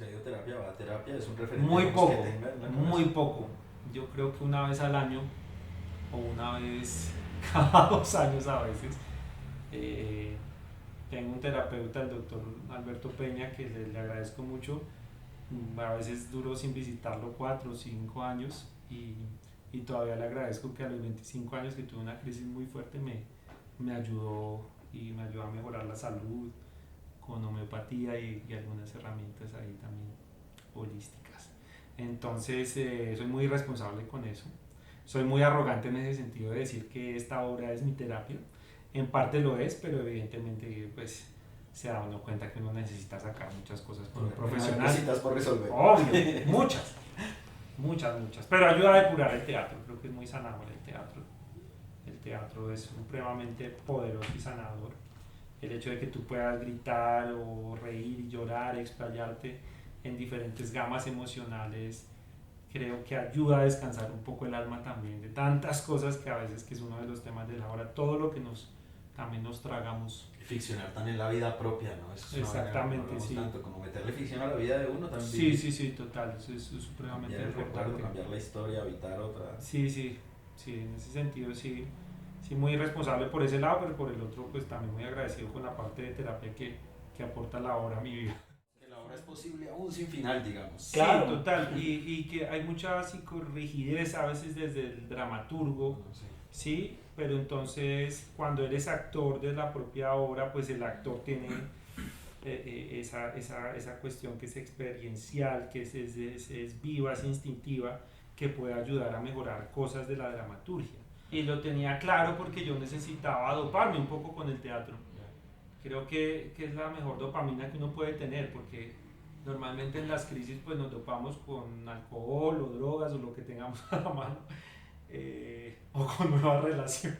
si ha ido a terapia, va a terapia, es un referente Muy digamos, poco, que tenga en la muy cabeza. poco. Yo creo que una vez al año o una vez cada 2 años a veces. Eh, Tengo un terapeuta, el doctor Alberto Peña, que le agradezco mucho. A veces duro sin visitarlo 4 o 5 años y todavía le agradezco que a los 25 años que tuve una crisis muy fuerte me ayudó y me ayudó a mejorar la salud con homeopatía y algunas herramientas ahí también holísticas. Entonces soy muy responsable con eso. Soy muy arrogante en ese sentido de decir que esta obra es mi terapia. En parte lo es, pero evidentemente pues se da uno cuenta que uno necesita sacar muchas cosas con un Hay más profesional. cositas por resolver. Obvio, muchas, muchas. Pero ayuda a depurar el teatro, creo que es muy sanador el teatro. El teatro es supremamente poderoso y sanador. El hecho de que tú puedas gritar o reír y llorar, explayarte en diferentes gamas emocionales, creo que ayuda a descansar un poco el alma también de tantas cosas que a veces que es uno de los temas de la hora, todo lo que también nos tragamos. Ficcionar también la vida propia, ¿no? Eso es una vaina que no Exactamente, hablamos sí. tanto, como meterle ficción a la vida de uno Sí, también. sí, sí, total, eso es supremamente Cambiar el recuerdo, importante. cambiar la historia, evitar otra. Sí, sí, sí, en ese sentido sí, sí muy responsable por ese lado, pero por el otro pues también muy agradecido con la parte de terapia que aporta la obra a mi vida. Que la obra es posible aún sin final, digamos. Sí, Claro, total, y que hay mucha psicorrigidez a veces desde el dramaturgo, No sé. sí, pero entonces cuando eres actor de la propia obra, pues el actor tiene esa cuestión que es experiencial, que es viva, es instintiva, que puede ayudar a mejorar cosas de la dramaturgia. Y lo tenía claro porque yo necesitaba doparme un poco con el teatro. Creo que es la mejor dopamina que uno puede tener porque normalmente en las crisis pues nos dopamos con alcohol o drogas o lo que tengamos a la mano o con nuevas relaciones.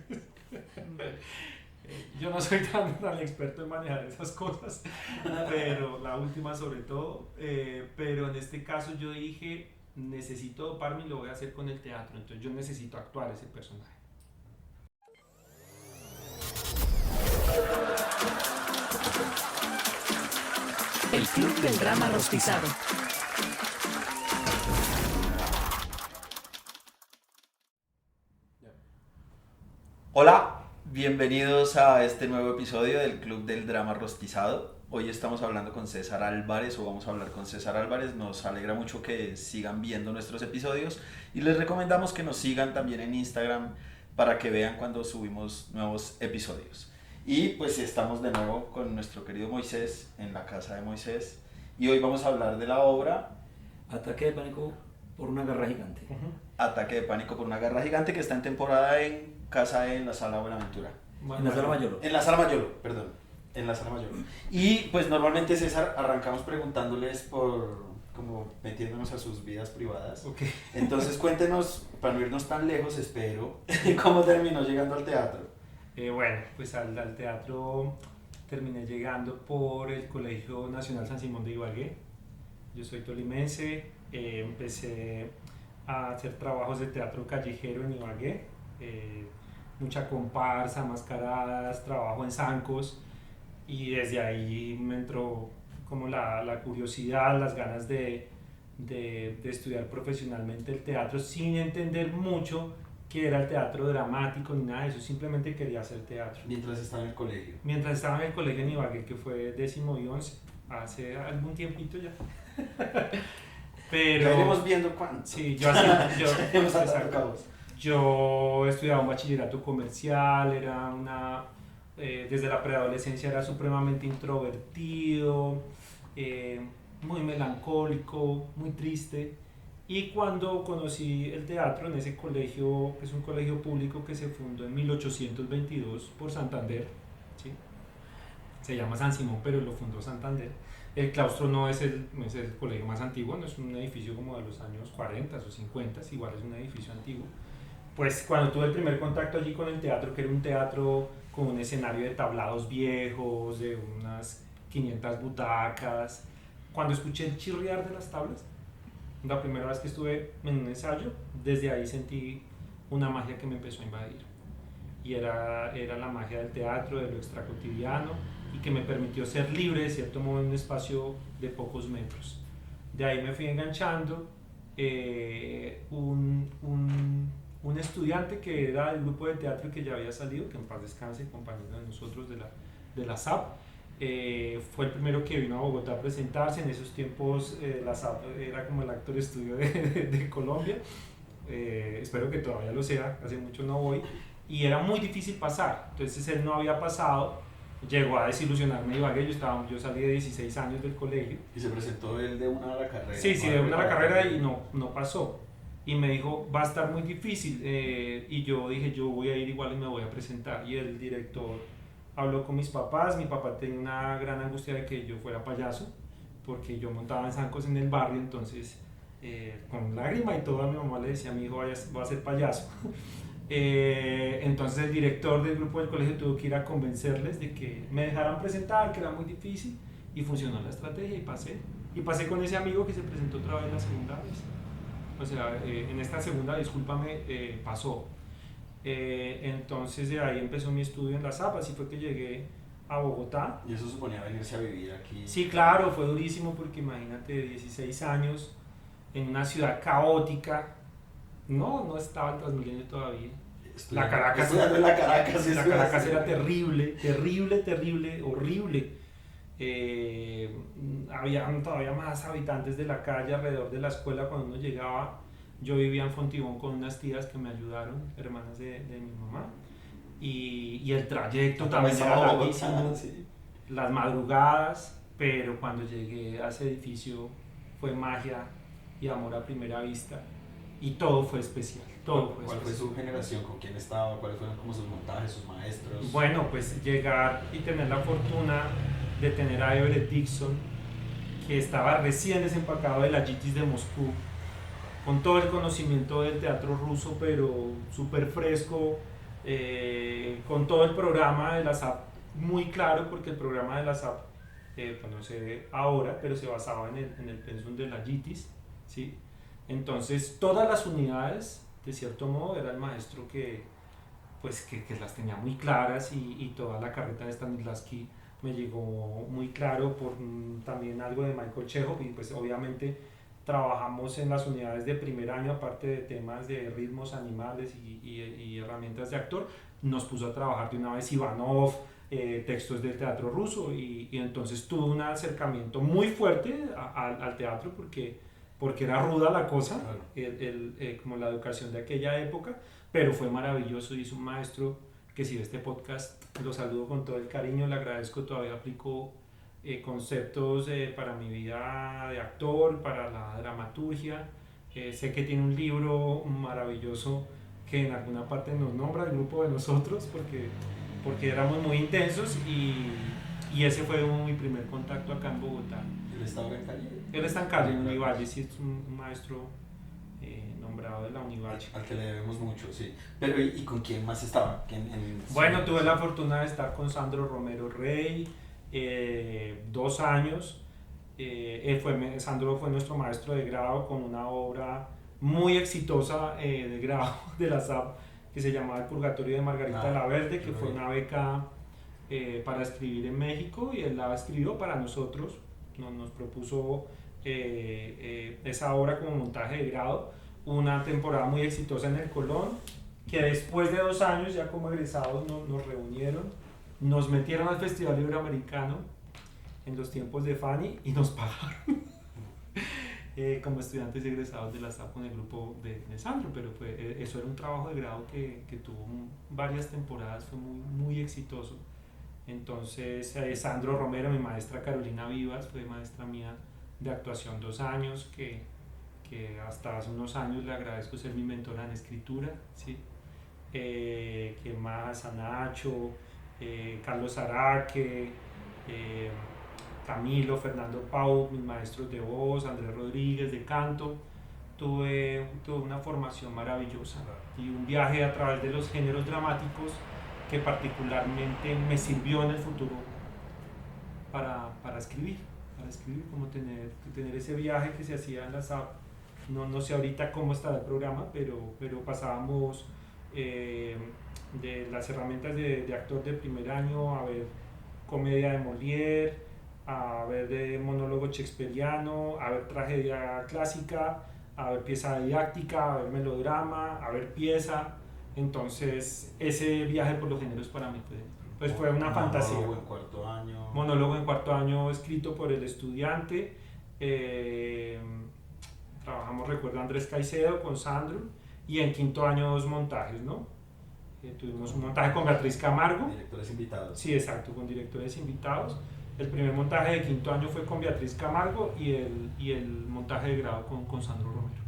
Yo no soy tan experto en manejar esas cosas, pero la última sobre todo. Pero en este caso yo dije, necesito doparme y lo voy a hacer con el teatro. Entonces yo necesito actuar ese personaje. El Club del Drama Rostizado. Hola, bienvenidos a este nuevo episodio del Club del Drama Rostizado. Hoy estamos hablando con César Álvarez o vamos a hablar con César Álvarez. Nos alegra mucho que sigan viendo nuestros episodios y les recomendamos que nos sigan también en Instagram para que vean cuando subimos nuevos episodios. Y pues estamos de nuevo con nuestro querido Moisés en la casa de Moisés y hoy vamos a hablar de la obra ataque de pánico por una garra gigante. Ataque de pánico por una garra gigante que está en temporada en Casa en la Sala Buenaventura. En la sala mayor. En la Sala Mayor, perdón. En la Sala Mayor. Y pues normalmente César arrancamos preguntándoles por como metiéndonos a sus vidas privadas. Ok. Entonces cuéntenos, para no irnos tan lejos, espero, cómo terminó llegando al teatro. Bueno, pues al teatro terminé llegando por el Colegio Nacional San Simón de Ibagué. Yo soy tolimense, empecé a hacer trabajos de teatro callejero en Ibagué, mucha comparsa, mascaradas, trabajo en zancos y desde ahí me entró como la curiosidad, las ganas de estudiar profesionalmente el teatro sin entender mucho qué era el teatro dramático ni nada de eso, simplemente quería hacer teatro. Mientras estaba en el colegio. Mientras estaba en el colegio en Ibagué, que fue 10º y 11, hace algún tiempito ya. Pero Ya iremos viendo cuánto. sí, yo hacía, Hemos atado exacto. cabos. Yo estudiaba un bachillerato comercial, desde la preadolescencia era supremamente introvertido, muy melancólico, muy triste. Y cuando conocí el teatro en ese colegio, que es un colegio público que se fundó en 1822 por Santander, ¿sí? Se llama San Simón, pero lo fundó Santander. El claustro no es el colegio más antiguo, no es un edificio como de los años 40 o 50, igual es un edificio antiguo. Pues cuando tuve el primer contacto allí con el teatro, que era un teatro con un escenario de tablados viejos, de unas 500 butacas, cuando escuché el chirriar de las tablas, la primera vez que estuve en un ensayo, desde ahí sentí una magia que me empezó a invadir. Y era la magia del teatro, de lo extracotidiano, y que me permitió ser libre de cierto modo en un espacio de pocos metros. De ahí me fui enganchando. Un estudiante que era del grupo de teatro que ya había salido, que en paz descanse, compañero de nosotros de la SAP, fue el primero que vino a Bogotá a presentarse. En esos tiempos la SAP era como el Actor Estudio de Colombia. Espero que todavía lo sea, hace mucho no voy. Y era muy difícil pasar, entonces él no había pasado, llegó a desilusionarme Ibagué. Yo salí de 16 años del colegio. ¿Y se presentó él de una a la carrera? Sí, de una a la carrera y no pasó. Y me dijo, va a estar muy difícil. Y yo dije, yo voy a ir igual y me voy a presentar. Y el director habló con mis papás. Mi papá tenía una gran angustia de que yo fuera payaso, porque yo montaba en zancos en el barrio. Entonces, con lágrima y todo, a mi mamá le decía a mi hijo, va a ser payaso. Entonces el director del grupo del colegio tuvo que ir a convencerles de que me dejaran presentar, que era muy difícil. Y funcionó la estrategia y pasé. Y pasé con ese amigo que se presentó otra vez la segunda vez. O sea, en esta segunda, discúlpame, pasó. Entonces de ahí empezó mi estudio en la SAP, así fue que llegué a Bogotá. ¿Y eso suponía venirse a vivir aquí? Sí, claro, fue durísimo porque imagínate, 16 años en una ciudad caótica. No estaba el Transmilenio todavía. La Caracas era terrible, horrible. Había todavía más habitantes de la calle alrededor de la escuela cuando uno llegaba. Yo vivía en Fontibón con unas tías que me ayudaron, hermanas de mi mamá, y el trayecto también era larguísimo, sí. Las madrugadas, pero cuando llegué a ese edificio fue magia y amor a primera vista, y todo fue especial. ¿Cuál fue su generación? ¿Con quién estaba? ¿Cuáles fueron como sus montajes, sus maestros? Bueno, pues llegar y tener la fortuna de tener a Everett Dixon, que estaba recién desempacado de la JITIS de Moscú, con todo el conocimiento del teatro ruso, pero súper fresco, con todo el programa de la SAP muy claro, porque el programa de la SAP, pues no sé ahora, pero se basaba en el pensum de la JITIS, ¿sí? Entonces todas las unidades, de cierto modo, era el maestro que las tenía muy claras, y toda la carreta de Stanislavski me llegó muy claro por también algo de Michael Chekhov. Y pues obviamente trabajamos en las unidades de primer año, aparte de temas de ritmos animales y herramientas de actor, nos puso a trabajar de una vez Ivanov, textos del teatro ruso, y entonces tuve un acercamiento muy fuerte al teatro porque era ruda la cosa, como la educación de aquella época, pero fue maravilloso. Y es un maestro que, si ve este podcast, lo saludo con todo el cariño, le agradezco. Todavía aplico conceptos para mi vida de actor, para la dramaturgia. Sé que tiene un libro maravilloso que en alguna parte nos nombra el grupo de nosotros, porque éramos muy intensos, y ese fue mi primer contacto acá en Bogotá. ¿Él está ahora en Cali? Él está en Cali, en Univalle, sí, es un maestro nombrado de la Univalle. Al que le debemos mucho, sí. Pero ¿y con quién más estaba? Bueno, tuve la fortuna de estar con Sandro Romero Rey 2 años. Sandro fue nuestro maestro de grado, con una obra muy exitosa de grado de la SAP que se llamaba El Purgatorio de Margarita la Verde, que fue una beca para escribir en México, y él la escribió para nosotros. Nos propuso esa obra como montaje de grado, una temporada muy exitosa en el Colón, que después de 2 años ya como egresados nos reunieron, nos metieron al Festival Iberoamericano en los tiempos de Fanny y nos pagaron como estudiantes egresados de la SAP con el grupo de Sandro. Pero eso era un trabajo de grado que tuvo varias temporadas, fue muy, muy exitoso. Entonces Sandro Romero, mi maestra Carolina Vivas, fue maestra mía de actuación 2 años, que hasta hace unos años le agradezco ser mi mentora en escritura, ¿sí? Que más, a Nacho, Carlos Araque, Camilo, Fernando Pau, mis maestros de voz, Andrés Rodríguez de canto. Tuve una formación maravillosa y un viaje a través de los géneros dramáticos que particularmente me sirvió en el futuro para escribir, como tener ese viaje que se hacía en la SAP. No sé ahorita cómo está el programa, pero pasábamos de las herramientas de actor de primer año a ver comedia de Molière, a ver monólogo shakespeariano, a ver tragedia clásica, a ver pieza didáctica, a ver melodrama, a ver pieza. Entonces, ese viaje por los géneros para mí pues fue una fantasía. Monólogo en cuarto año. Monólogo en cuarto año escrito por el estudiante. Trabajamos, recuerdo, Andrés Caicedo con Sandro. Y en quinto año 2 montajes, ¿no? Tuvimos un montaje con Beatriz Camargo. Directores invitados. Sí, exacto, con directores invitados. El primer montaje de quinto año fue con Beatriz Camargo y el montaje de grado con Sandro Romero.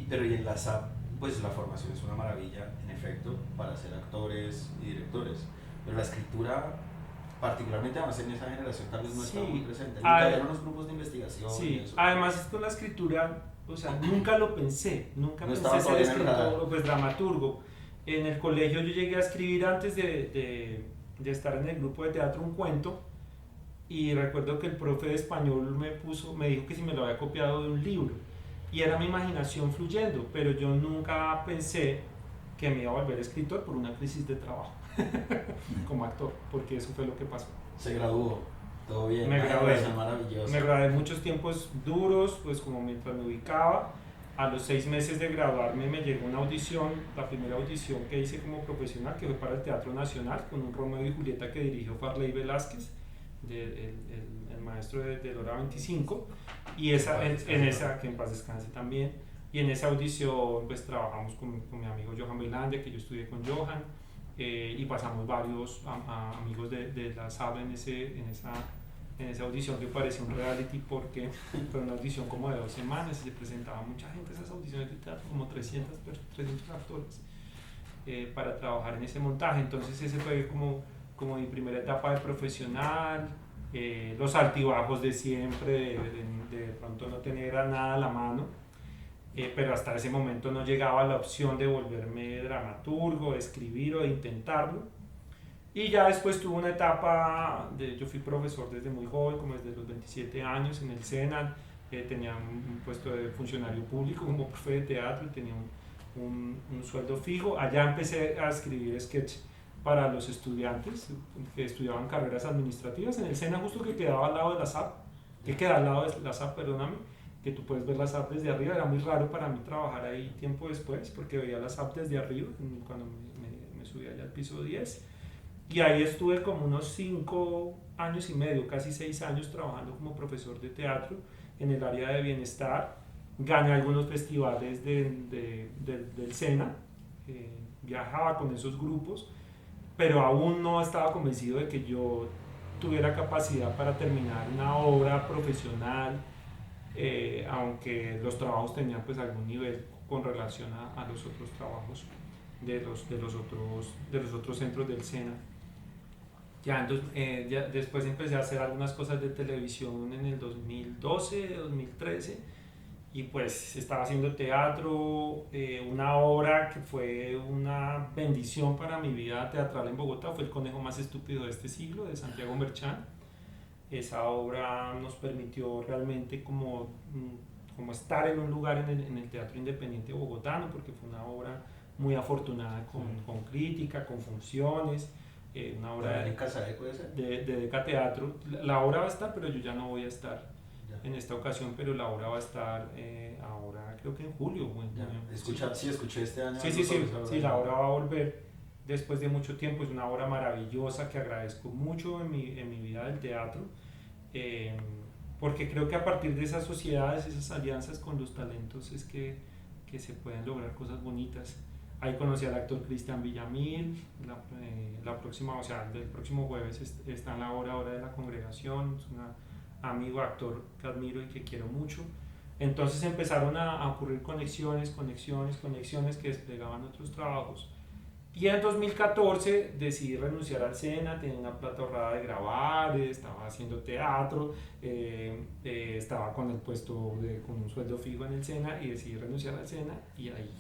Pero y en la SAP, pues la formación es una maravilla, en efecto, para ser actores y directores. Pero la escritura, particularmente además en esa generación, tal vez no está muy presente. Nunca había unos grupos de investigación. Sí, y eso. además con la escritura, o sea, nunca lo pensé, nunca No pensé estaba ser todavía en el radar. escritor o pues dramaturgo. En el colegio yo llegué a escribir antes de estar en el grupo de teatro un cuento y recuerdo que el profe de español me dijo que si me lo había copiado de un libro y era mi imaginación fluyendo, pero yo nunca pensé que me iba a volver escritor por una crisis de trabajo como actor, porque eso fue lo que pasó. Se graduó, todo bien. Me gradué. Maravilloso. Me gradué muchos tiempos duros, pues como mientras me ubicaba. A los 6 meses de graduarme me llegó una audición, la primera audición que hice como profesional, que fue para el Teatro Nacional, con un Romeo y Julieta que dirigió Farley Velázquez, el maestro de Hora 25, y esa, que en paz descanse también, y en esa audición pues trabajamos con mi amigo Johan Belandia, que yo estudié con Johan, y pasamos varios amigos de la sala en esa audición que parecía un reality porque fue una audición como de 2 semanas y se presentaba mucha gente a esas audiciones de teatro, como 300 actores para trabajar en ese montaje. Entonces ese fue como mi primera etapa de profesional, los altibajos de siempre, de pronto no tener a nada a la mano, pero hasta ese momento no llegaba la opción de volverme dramaturgo, de escribir o de intentarlo. Y ya después tuve una etapa, yo fui profesor desde muy joven, como desde los 27 años en el SENA, tenía un puesto de funcionario público como profe de teatro y tenía un sueldo fijo. Allá empecé a escribir sketch para los estudiantes que estudiaban carreras administrativas en el SENA, justo que quedaba al lado de la SAP, que queda al lado de la SAP, perdóname, que tú puedes ver la SAP desde arriba. Era muy raro para mí trabajar ahí tiempo después porque veía la SAP desde arriba cuando me subí allá al piso 10. Y ahí estuve como unos 5 años y medio, casi 6 años trabajando como profesor de teatro en el área de bienestar. Gané algunos festivales del SENA, viajaba con esos grupos, pero aún no estaba convencido de que yo tuviera capacidad para terminar una obra profesional, aunque los trabajos tenían pues algún nivel con relación a los otros trabajos de los otros centros del SENA. Ya después empecé a hacer algunas cosas de televisión en el 2012, 2013 y pues estaba haciendo teatro, una obra que fue una bendición para mi vida teatral en Bogotá, fue El conejo más estúpido de este siglo, de Santiago Merchán. Esa obra nos permitió realmente como estar en un lugar en el teatro independiente bogotano, porque fue una obra muy afortunada con crítica, con funciones. Una obra en Casa de, ¿puede ser? de Deca Teatro. La obra va a estar, pero yo ya no voy a estar en esta ocasión, pero la obra va a estar ahora creo que en julio o en junio. Escuché este año. Sí, la obra va a volver después de mucho tiempo. Es una obra maravillosa que agradezco mucho en mi vida del teatro, porque creo que a partir de esas sociedades, esas alianzas con los talentos es que se pueden lograr cosas bonitas. Ahí conocí al actor Cristian Villamil, el próximo jueves está en la Hora de la Congregación, es un amigo actor que admiro y que quiero mucho. Entonces empezaron a ocurrir conexiones que desplegaban otros trabajos. Y en 2014 decidí renunciar al SENA, tenía una plata ahorrada de grabar, estaba haciendo teatro, estaba con el puesto con un sueldo fijo en el SENA y decidí renunciar al SENA y ahí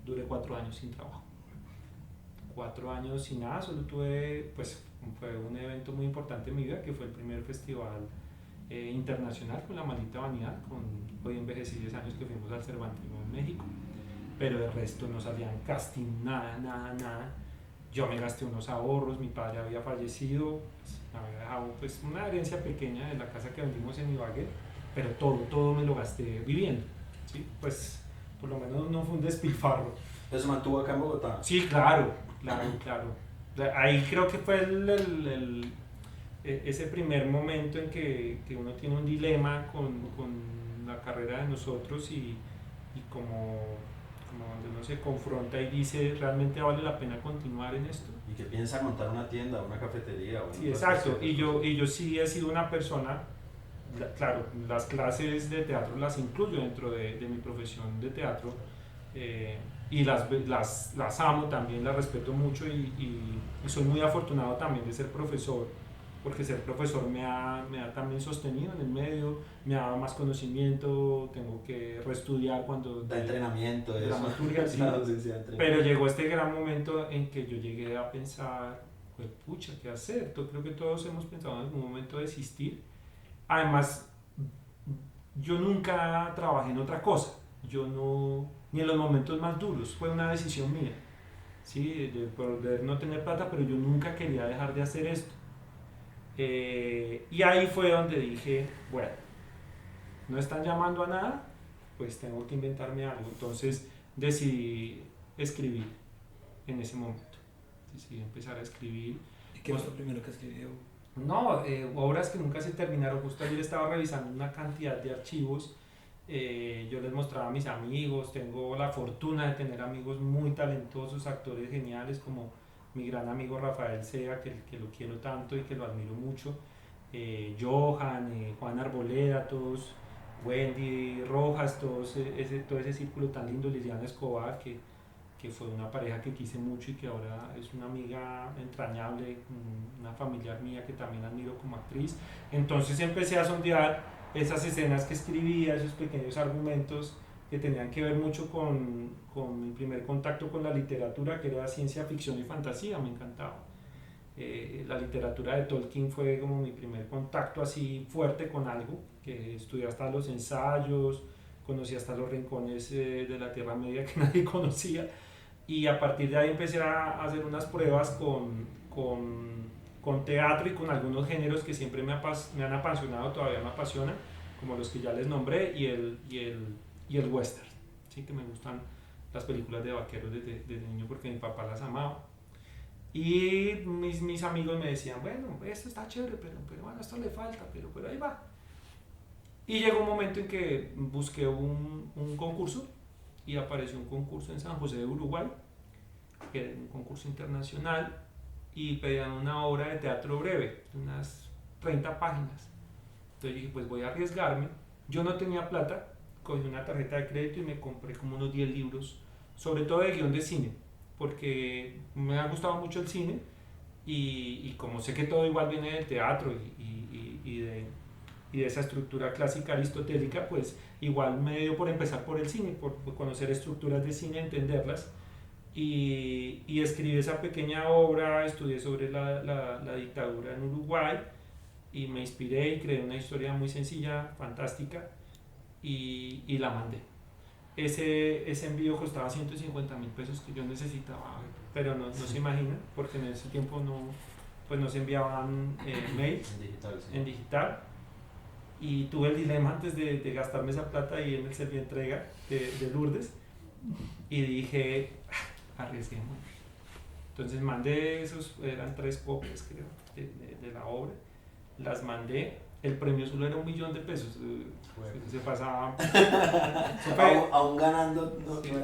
duré 4 años sin trabajo. 4 años sin nada, solo tuve, pues fue un evento muy importante en mi vida, que fue el primer festival internacional con La Maldita Vanidad, hoy envejecí 10 años que fuimos al Cervantino en México, pero de resto no salían casting, nada. Yo me gasté unos ahorros, mi padre había fallecido, Me había dejado pues una herencia pequeña de la casa que vendimos en Ibagué, pero todo me lo gasté viviendo, ¿sí? Pues por lo menos no fue un despilfarro. Eso mantuvo acá en Bogotá. Sí, claro. Ahí creo que fue ese primer momento en que uno tiene un dilema con la carrera de nosotros y como donde uno se confronta y dice, ¿realmente vale la pena continuar en esto? Y que piensa montar una tienda, una cafetería. Sí, exacto. Y yo sí he sido una persona, claro, las clases de teatro las incluyo dentro de mi profesión de teatro, y las amo también, las respeto mucho y soy muy afortunado también de ser profesor, porque ser profesor me ha también sostenido en el medio, me ha dado más conocimiento, tengo que reestudiar cuando... Da entrenamiento, de eso. dramaturgia, sí. La docencia de entrenamiento. Pero llegó este gran momento en que yo llegué a pensar, pues pucha, ¿qué hacer? Creo que todos hemos pensado en algún momento desistir. Además, yo nunca trabajé en otra cosa, ni en los momentos más duros, fue una decisión mía, ¿sí? De poder no tener plata, pero yo nunca quería dejar de hacer esto. Y ahí fue donde dije, bueno, no están llamando a nada, pues tengo que inventarme algo. Entonces decidí escribir en ese momento. Decidí empezar a escribir. ¿Y qué fue lo primero que escribió? No, obras que nunca se terminaron. Justo ayer estaba revisando una cantidad de archivos. Yo les mostraba a mis amigos. Tengo la fortuna de tener amigos muy talentosos, actores geniales como mi gran amigo Rafael Sea, que lo quiero tanto y que lo admiro mucho. Johan, Juan Arboleda, todos, Wendy Rojas, todo ese círculo tan lindo, Liliana Escobar, que fue una pareja que quise mucho y que ahora es una amiga entrañable, una familiar mía que también admiro como actriz. Entonces empecé a sondear esas escenas que escribía, esos pequeños argumentos que tenían que ver mucho con mi primer contacto con la literatura, que era ciencia ficción y fantasía, me encantaba. La literatura de Tolkien fue como mi primer contacto así fuerte con algo, que estudié hasta los ensayos, conocí hasta los rincones de la Tierra Media que nadie conocía, y a partir de ahí empecé a hacer unas pruebas con teatro y con algunos géneros que siempre me han apasionado, todavía me apasionan, como los que ya les nombré, y el western, ¿sí? Que me gustan las películas de vaqueros desde niño porque mi papá las amaba. Y mis amigos me decían, bueno, esto está chévere, pero bueno, esto le falta, pero ahí va. Y llegó un momento en que busqué un concurso y apareció un concurso en San José de Uruguay, que era un concurso internacional, y pedían una obra de teatro breve, de unas 30 páginas. Entonces dije, pues voy a arriesgarme. Yo no tenía plata, cogí una tarjeta de crédito y me compré como unos 10 libros, sobre todo de guión de cine, porque me ha gustado mucho el cine y como sé que todo igual viene del teatro y de esa estructura clásica aristotélica, pues igual me dio por empezar por el cine, por conocer estructuras de cine, entenderlas, y escribí esa pequeña obra. Estudié sobre la dictadura en Uruguay y me inspiré y creé una historia muy sencilla, fantástica, y la mandé. Ese envío costaba 150.000 pesos que yo necesitaba, pero no se imagina, porque en ese tiempo no se enviaban mails en digital, y tuve el dilema antes de gastarme esa plata ahí en el Servientrega de Lourdes, y dije, arriesguemos. Entonces mandé eran 3 copias creo de la obra, las mandé. El premio solo era $1.000.000 de pesos. Se pasaba. Aún ganando.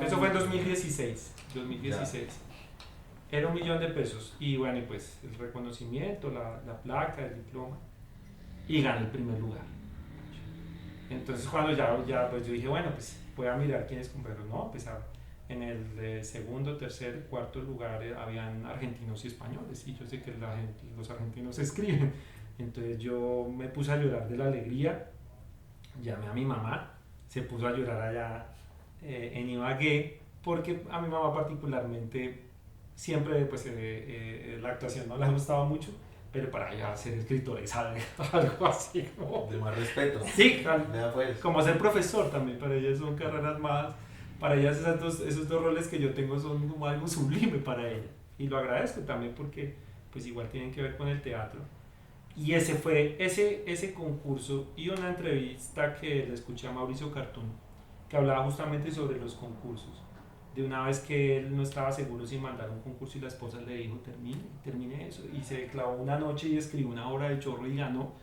Eso fue en 2016. Era $1.000.000 de pesos. Y bueno, pues el reconocimiento, la placa, el diploma. Y gané el primer lugar. Entonces, cuando ya pues yo dije, bueno, pues voy a mirar quiénes compraron. No, pues en el segundo, tercer, cuarto lugar habían argentinos y españoles. Y yo sé que los argentinos escriben. Entonces yo me puse a llorar de la alegría, llamé a mi mamá, se puso a llorar allá en Ibagué, porque a mi mamá particularmente siempre pues, la actuación no le ha gustado mucho, pero para ella ser escritora es algo así como... De más respeto. Sí, pues. como ser profesor también, para ella son carreras más, para ellas esos dos roles que yo tengo son como algo sublime para ella, y lo agradezco también porque pues igual tienen que ver con el teatro. Y ese fue ese concurso y una entrevista que le escuché a Mauricio Cartún, que hablaba justamente sobre los concursos. De una vez que él no estaba seguro si mandar un concurso y la esposa le dijo termine eso, y se clavó una noche y escribió una obra de chorro y ganó.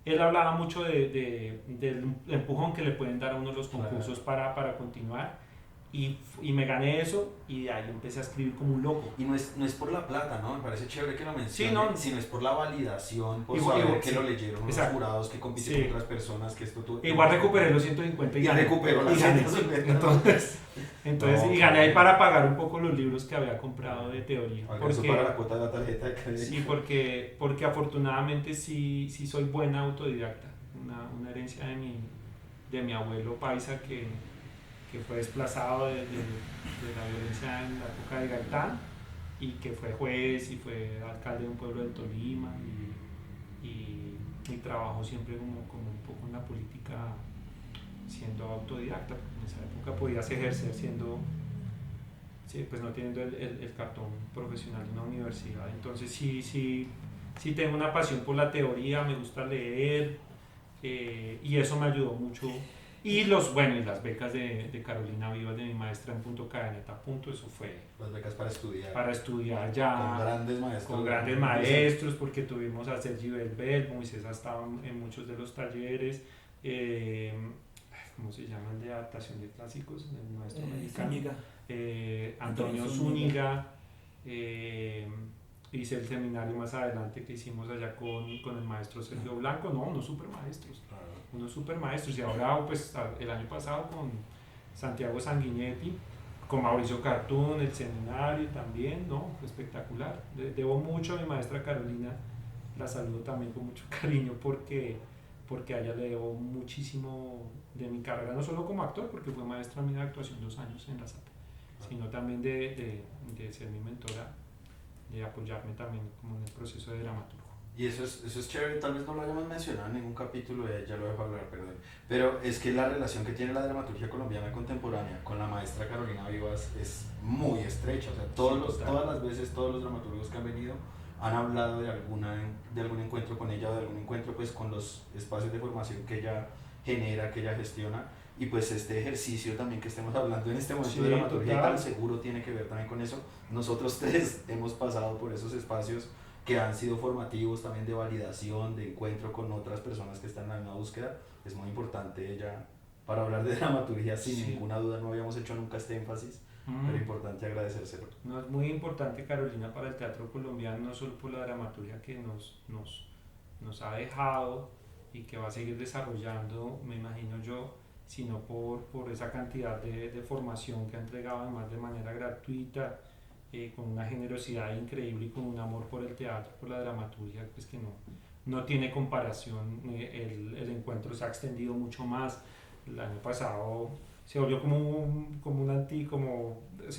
Él hablaba mucho del empujón que le pueden dar a uno los concursos para continuar, y me gané eso, y de ahí empecé a escribir como un loco. Y no es por la plata, ¿no? Me parece chévere que lo menciones, Sí, no. sino es por la validación, por Igual, saber que sí. lo leyeron unos Exacto. jurados que compiten Sí. con otras personas, que esto tú... Igual recuperé los 150 y Y gané. recuperó las Y gané. 150. Entonces No, y gané ahí claro. para pagar un poco los libros que había comprado de teoría. Alcanzó para la cuota de la tarjeta de crédito. Sí, porque afortunadamente sí soy buena autodidacta. Una herencia de mi abuelo paisa que fue desplazado de la violencia en la época de Gaitán, y que fue juez y fue alcalde de un pueblo del Tolima, y trabajó siempre como un poco en la política siendo autodidacta, porque en esa época podías ejercer siendo, sí, pues no teniendo el cartón profesional de una universidad. Entonces sí tengo una pasión por la teoría, me gusta leer, y eso me ayudó mucho. Y las becas de Carolina Vivas, de mi maestra en Punto Cadeneta, eso fue Las becas para estudiar. para estudiar ya Con grandes maestros. con grandes maestros, porque tuvimos a Sergi Belbel, Moisés ha estado en muchos de los talleres, ¿cómo se llama el de adaptación de clásicos? El maestro mexicano. Zúñiga. Antonio Zúñiga. Hice el seminario más adelante que hicimos allá con el maestro Sergio Blanco, unos super maestros, y ahora pues el año pasado con Santiago Sanguinetti, con Mauricio Cartún, el seminario también, espectacular. Debo mucho a mi maestra Carolina, la saludo también con mucho cariño, porque a ella le debo muchísimo de mi carrera, no solo como actor, porque fue maestra mía de actuación 2 años en la SAP, sino también de ser mi mentora, de apoyarme también como en el proceso de dramaturgo. Y eso es chévere, tal vez no lo hayamos mencionado en ningún capítulo, ya lo dejo hablar, perdón. Pero es que la relación que tiene la dramaturgia colombiana contemporánea con la maestra Carolina Vivas es muy estrecha. O sea, todas las veces, todos los dramaturgos que han venido han hablado de algún encuentro con ella, o de algún encuentro pues con los espacios de formación que ella genera, que ella gestiona. Y pues este ejercicio también que estemos hablando en este momento de dramaturgia y tal, seguro tiene que ver también con eso. Nosotros tres hemos pasado por esos espacios que han sido formativos, también de validación, de encuentro con otras personas que están en la misma búsqueda. Es muy importante ella, para hablar de dramaturgia, sin ninguna duda, no habíamos hecho nunca este énfasis, pero importante agradecérselo. No, es muy importante, Carolina, para el teatro colombiano, no solo por la dramaturgia que nos ha dejado y que va a seguir desarrollando, me imagino yo, sino por esa cantidad de formación que ha entregado además de manera gratuita, con una generosidad increíble y con un amor por el teatro, por la dramaturgia, pues que no tiene comparación. El encuentro se ha extendido mucho más. El año pasado se volvió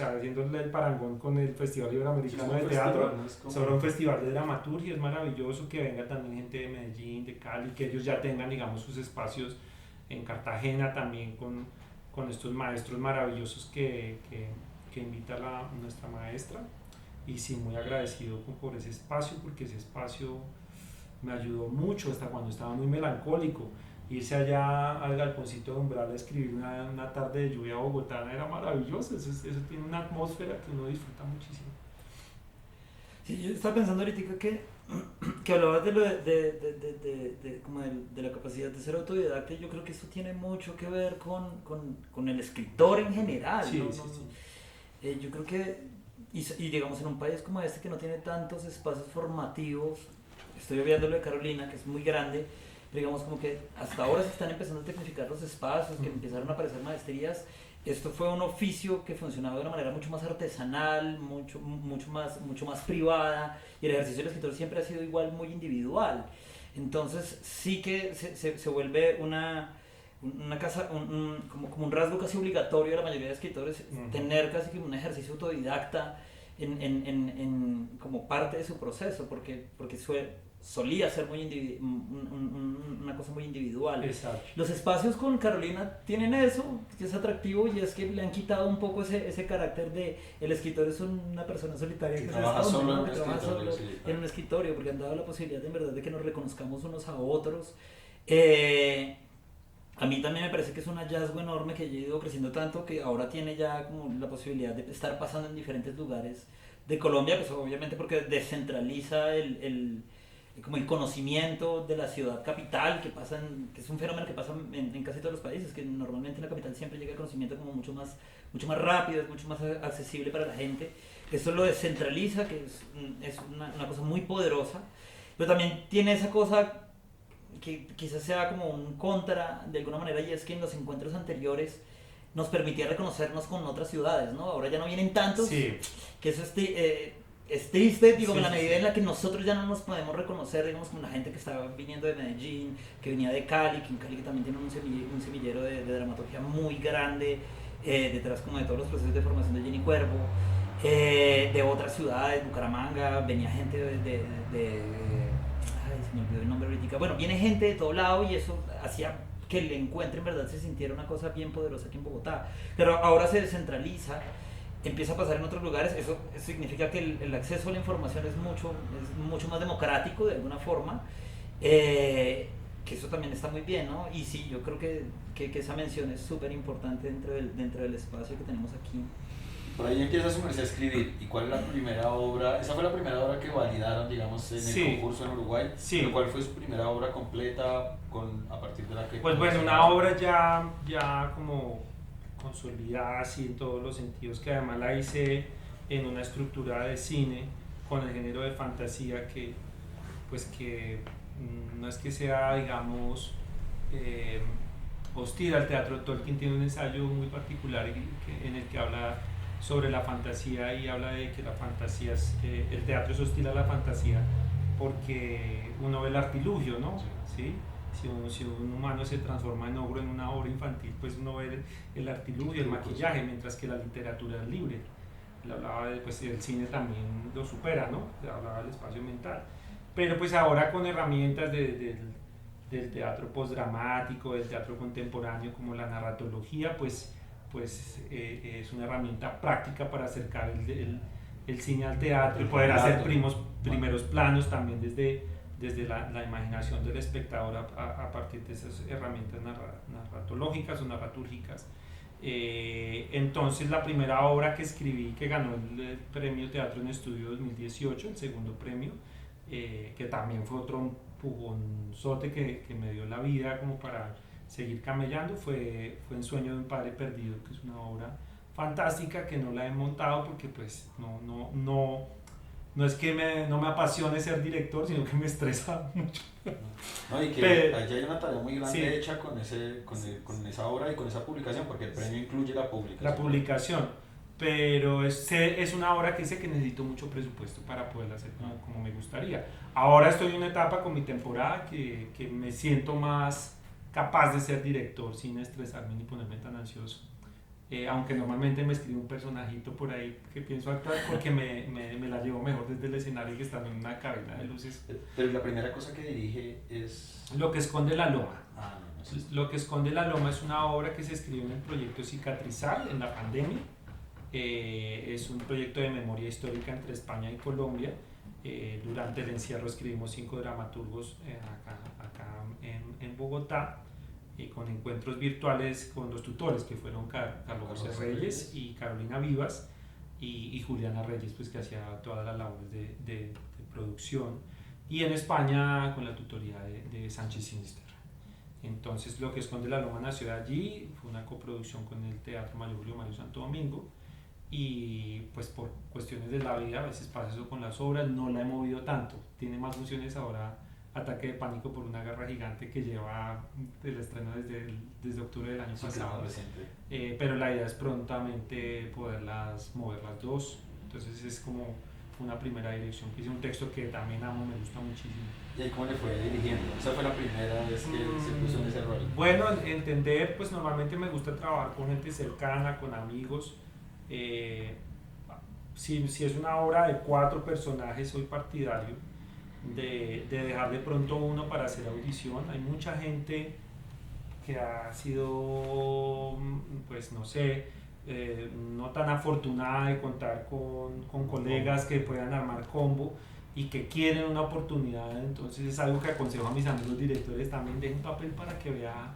haciéndole el parangón con el Festival Iberoamericano de Teatro, sobre un festival de dramaturgia. Es maravilloso que venga también gente de Medellín, de Cali, que ellos ya tengan, digamos, sus espacios en Cartagena también con estos maestros maravillosos que invita nuestra maestra. Y sí, muy agradecido por ese espacio, porque ese espacio me ayudó mucho hasta cuando estaba muy melancólico. Irse allá al galponcito de Umbral a escribir una tarde de lluvia bogotana era maravilloso. Eso tiene una atmósfera que uno disfruta muchísimo. Sí, yo estaba pensando ahorita que hablabas de la capacidad de ser autodidacta, y yo creo que eso tiene mucho que ver con el escritor en general. Sí, ¿no? sí. Yo creo que, y digamos en un país como este que no tiene tantos espacios formativos, estoy obviando lo de Carolina, que es muy grande, pero digamos como que hasta ahora se están empezando a tecnificar los espacios, que empezaron a aparecer maestrías. Esto fue un oficio que funcionaba de una manera mucho más artesanal, mucho más privada, y el ejercicio del escritor siempre ha sido igual muy individual. Entonces sí que se vuelve una casa, como un rasgo casi obligatorio de la mayoría de escritores, tener casi como un ejercicio autodidacta como parte de su proceso, porque solía ser muy una cosa muy individual. Exacto. Los espacios con Carolina tienen eso, que es atractivo, y es que le han quitado un poco ese carácter de el escritor es una persona solitaria que trabaja se solo esconde, en ¿no? un Que trabaja escritorio, solo sí, en un escritorio, porque han dado la posibilidad en verdad de que nos reconozcamos unos a otros. A mí también me parece que es un hallazgo enorme que haya ido creciendo tanto que ahora tiene ya como la posibilidad de estar pasando en diferentes lugares de Colombia, pues obviamente porque descentraliza como el conocimiento de la ciudad capital, que es un fenómeno que pasa en casi todos los países, que normalmente en la capital siempre llega el conocimiento como mucho más rápido, es mucho más accesible para la gente. Eso lo descentraliza, que es una cosa muy poderosa, pero también tiene esa cosa que quizás sea como un contra de alguna manera, y es que en los encuentros anteriores nos permitía reconocernos con otras ciudades, ¿no? Ahora ya no vienen tantos, Sí. que eso es triste, digo, Sí, en la sí, medida sí. en la que nosotros ya no nos podemos reconocer, digamos, como la gente que estaba viniendo de Medellín, que venía de Cali, que en Cali también tiene un semillero de dramaturgia muy grande, detrás como de todos los procesos de formación de Jenny Cuervo, de otras ciudades, Bucaramanga, venía gente ay, se me olvidó el nombre ahorita. Bueno, viene gente de todo lado y eso hacía que el encuentro en verdad se sintiera una cosa bien poderosa aquí en Bogotá. Pero ahora se descentraliza, empieza a pasar en otros lugares. Eso significa que el acceso a la información es mucho más democrático de alguna forma. Que eso también está muy bien, ¿no? Y sí, yo creo que esa mención es súper importante dentro del espacio que tenemos aquí. Por ahí empieza su merced a escribir. ¿Y cuál es la primera obra? Esa fue la primera obra que validaron, digamos, en Sí. el concurso en Uruguay. Sí. ¿Pero cuál fue su primera obra completa a partir de la que... Pues bueno, una obra ya como consolidada así en todos los sentidos, que además la hice en una estructura de cine con el género de fantasía que no es que sea, digamos, hostil al teatro. Tolkien tiene un ensayo muy particular en el que habla sobre la fantasía y habla de que la fantasía el teatro es hostil a la fantasía porque uno ve el artilugio, ¿no? ¿Sí? Si un humano se transforma en ogro en una obra infantil, pues uno ve el artilugio, el maquillaje, mientras que la literatura es libre. Él hablaba pues el cine también lo supera, ¿no? Hablaba del espacio mental. Pero pues ahora con herramientas del teatro postdramático, del teatro contemporáneo como la narratología, pues es una herramienta práctica para acercar el cine al teatro y poder hacer primeros planos también desde la imaginación del espectador a partir de esas herramientas narratológicas o narratúrgicas. Entonces la primera obra que escribí, que ganó el premio Teatro en Estudio 2018, el segundo premio, que también fue otro empujonzote que me dio la vida como para seguir camellando, fue En Sueño de un Padre Perdido, que es una obra fantástica que no la he montado porque pues no es que no me apasione ser director, sino que me estresa mucho. No, y que allí hay una tarea muy grande, sí, hecha con esa obra y con esa publicación, porque el premio incluye la publicación. La publicación, pero es una obra que sé que necesito mucho presupuesto para poderla hacer como me gustaría. Ahora estoy en una etapa con mi temporada que me siento más capaz de ser director sin estresarme ni ponerme tan ansioso. Aunque normalmente me escribo un personajito por ahí que pienso actuar porque me la llevo mejor desde el escenario que estando en una cabina de luces. Pero la primera cosa que dirige es... Lo que esconde la loma. No sé. Lo que esconde la loma es una obra que se escribió en el proyecto Cicatrizar en la pandemia. Es un proyecto de memoria histórica entre España y Colombia. Durante el encierro escribimos 5 dramaturgos acá en Bogotá. Con encuentros virtuales con los tutores que fueron Carlos José Reyes y Carolina Vivas y Juliana Reyes, pues que hacía todas las labores de producción, y en España con la tutoría de Sánchez Sinister. Entonces Lo que esconde la loma nació de allí, fue una coproducción con el Teatro Mayor Julio Mario Santo Domingo, y pues por cuestiones de la vida a veces pasa eso con las obras, no la he movido tanto, tiene más funciones ahora Ataque de pánico por una garra gigante, que lleva el estreno desde octubre del año pasado. Pero la idea es prontamente poderlas mover las dos. Entonces es como una primera dirección. Hice un texto que también amo, me gusta muchísimo. ¿Y ahí cómo le fue dirigiendo? ¿Esa fue la primera vez que se puso en ese rol? Bueno, entender, pues normalmente me gusta trabajar con gente cercana, con amigos. Si es una obra de 4 personajes, soy partidario de dejar de pronto uno para hacer audición. Hay mucha gente que ha sido, pues no sé, no tan afortunada de contar con colegas que puedan armar combo y que quieren una oportunidad. Entonces es algo que aconsejo a mis amigos directores también: dejen papel para que vea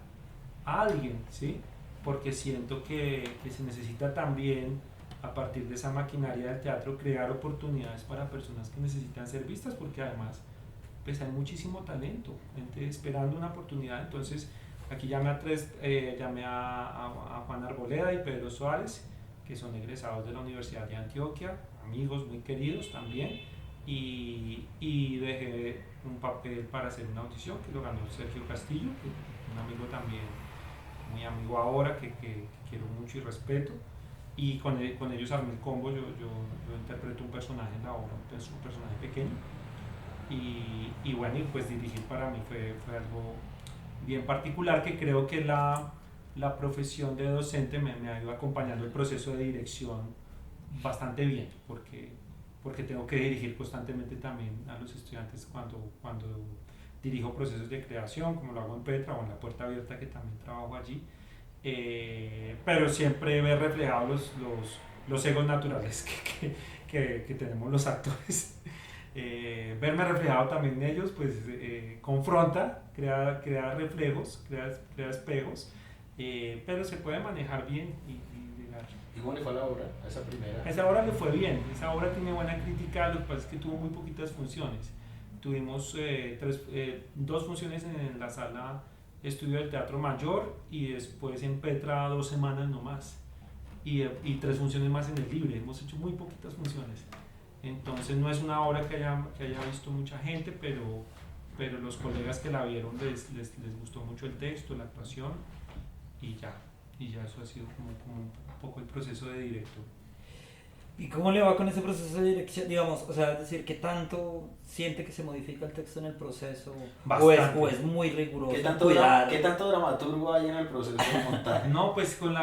a alguien, ¿sí? Porque siento que se necesita también, a partir de esa maquinaria del teatro, crear oportunidades para personas que necesitan ser vistas, porque además pues hay muchísimo talento, gente esperando una oportunidad. Entonces aquí llamé a Juan Arboleda y Pedro Suárez, que son egresados de la Universidad de Antioquia, amigos muy queridos también, y dejé un papel para hacer una audición que lo ganó Sergio Castillo, un amigo también, muy amigo ahora, que quiero mucho y respeto, y con ellos armé el combo. Yo interpreto un personaje en la obra, un personaje pequeño, y bueno, y pues dirigir para mí fue algo bien particular, que creo que la profesión de docente me ha ido acompañando el proceso de dirección bastante bien, porque tengo que dirigir constantemente también a los estudiantes cuando dirijo procesos de creación, como lo hago en Petra o en La Puerta Abierta, que también trabajo allí, pero siempre ver reflejados los egos naturales que tenemos los actores. Verme reflejado también en ellos, pues confronta, crea reflejos, crea espejos, pero se puede manejar bien y llegar. ¿Y cómo le fue a la obra, a esa primera? A esa obra le fue bien, esa obra tiene buena crítica. Lo que pasa es que tuvo muy poquitas funciones. Tuvimos dos funciones en la sala estudio del Teatro Mayor, y después en Petra 2 semanas nomás, y 3 funciones más en el Libre. Hemos hecho muy poquitas funciones. Entonces no es una obra que haya visto mucha gente, pero los colegas que la vieron les gustó mucho el texto, la actuación, y ya eso ha sido como un poco el proceso de director. ¿Y cómo le va con ese proceso de dirección? Digamos, o sea, es decir, ¿qué tanto siente que se modifica el texto en el proceso? ¿O es muy riguroso? ¿Qué tanto dramaturgo hay en el proceso de montaje? No, pues con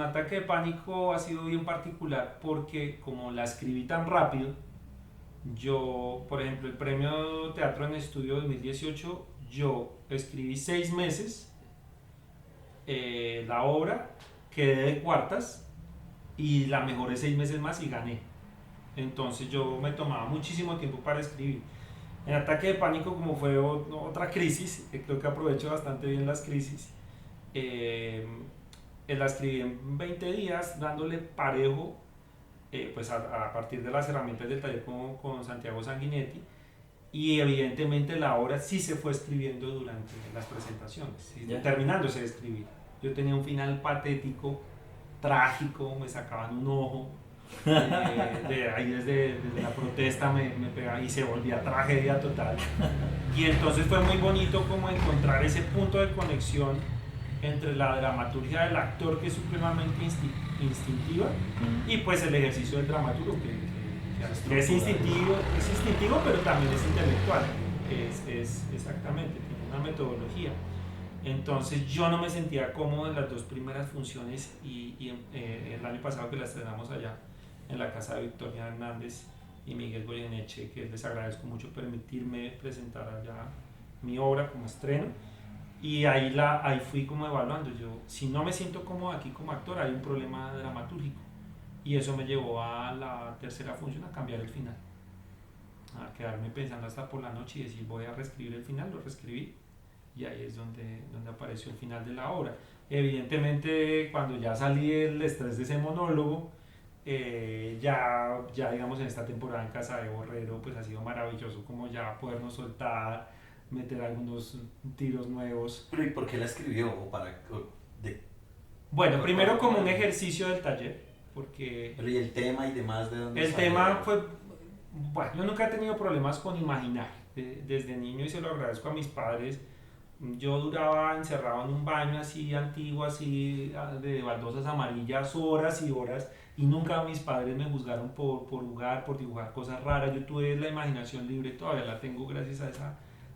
Ataque de Pánico ha sido bien particular, porque como la escribí tan rápido, yo, por ejemplo, el premio Teatro en Estudio 2018, yo escribí 6 meses la obra, quedé de cuartas, y la mejoré 6 meses más y gané. Entonces yo me tomaba muchísimo tiempo para escribir. En Ataque de Pánico, como fue otra crisis, creo que aprovecho bastante bien las crisis, la escribí en 20 días, dándole parejo, pues a partir de las herramientas del taller con Santiago Sanguinetti, y evidentemente la obra sí se fue escribiendo durante las presentaciones, ¿sí? Terminándose de escribir. Yo tenía un final patético, trágico, me sacaban un ojo, ahí desde la protesta me pegaba, y se volvía tragedia total. Y entonces fue muy bonito como encontrar ese punto de conexión entre la dramaturgia del actor, que es supremamente instintiva, y pues el ejercicio del dramaturgo, que es instintivo, pero también es intelectual, es exactamente, tiene una metodología. Entonces yo no me sentía cómodo en las 2 primeras funciones, y el año pasado, que la estrenamos allá en la casa de Victoria Hernández y Miguel Goyeneche, que les agradezco mucho permitirme presentar allá mi obra como estreno, y ahí fui como evaluando. Yo, si no me siento cómodo aquí como actor, hay un problema dramatúrgico, y eso me llevó a la 3ª función a cambiar el final, a quedarme pensando hasta por la noche y decir: voy a reescribir el final. Lo reescribí, y ahí es donde apareció el final de la obra. Evidentemente, cuando ya salí del estrés de ese monólogo, ya digamos en esta temporada en Casa de Borrero, pues ha sido maravilloso como ya podernos soltar, meter algunos tiros nuevos. ¿Pero y por qué la escribió? Bueno, primero como un ejercicio del taller, porque... Pero ¿y el tema y demás de dónde el sale? tema fue... Bueno, yo nunca he tenido problemas con imaginar, desde niño, y se lo agradezco a mis padres. Yo duraba encerrado en un baño así antiguo, así de baldosas amarillas, horas y horas, y nunca mis padres me juzgaron por jugar, por dibujar cosas raras. Yo tuve la imaginación libre, todavía la tengo gracias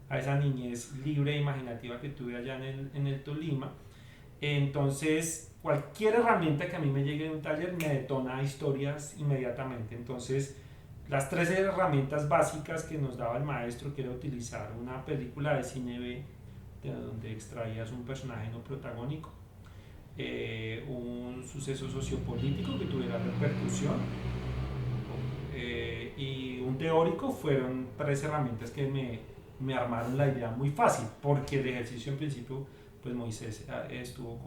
a esa niñez libre e imaginativa que tuve allá en el Tolima. Entonces, cualquier herramienta que a mí me llegue de un taller me detona historias inmediatamente. Entonces, las 3 herramientas básicas que nos daba el maestro, que era utilizar una película de cine B, de donde extraías un personaje no protagónico, un suceso sociopolítico que tuviera repercusión, y un teórico. Fueron 3 herramientas que me armaron la idea muy fácil, porque el ejercicio en principio, pues Moisés estuvo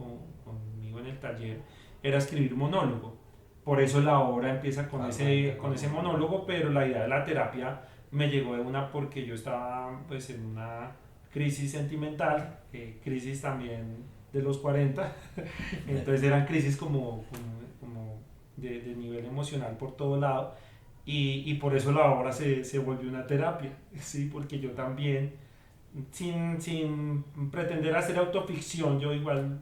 conmigo en el taller, era escribir monólogo. Por eso la obra empieza con ese monólogo, pero la idea de la terapia me llegó de una, porque yo estaba pues en una crisis sentimental, crisis también de los 40, entonces eran crisis como de nivel emocional por todo lado, y por eso la obra se volvió una terapia, ¿sí? Porque yo también, sin pretender hacer autoficción, yo igual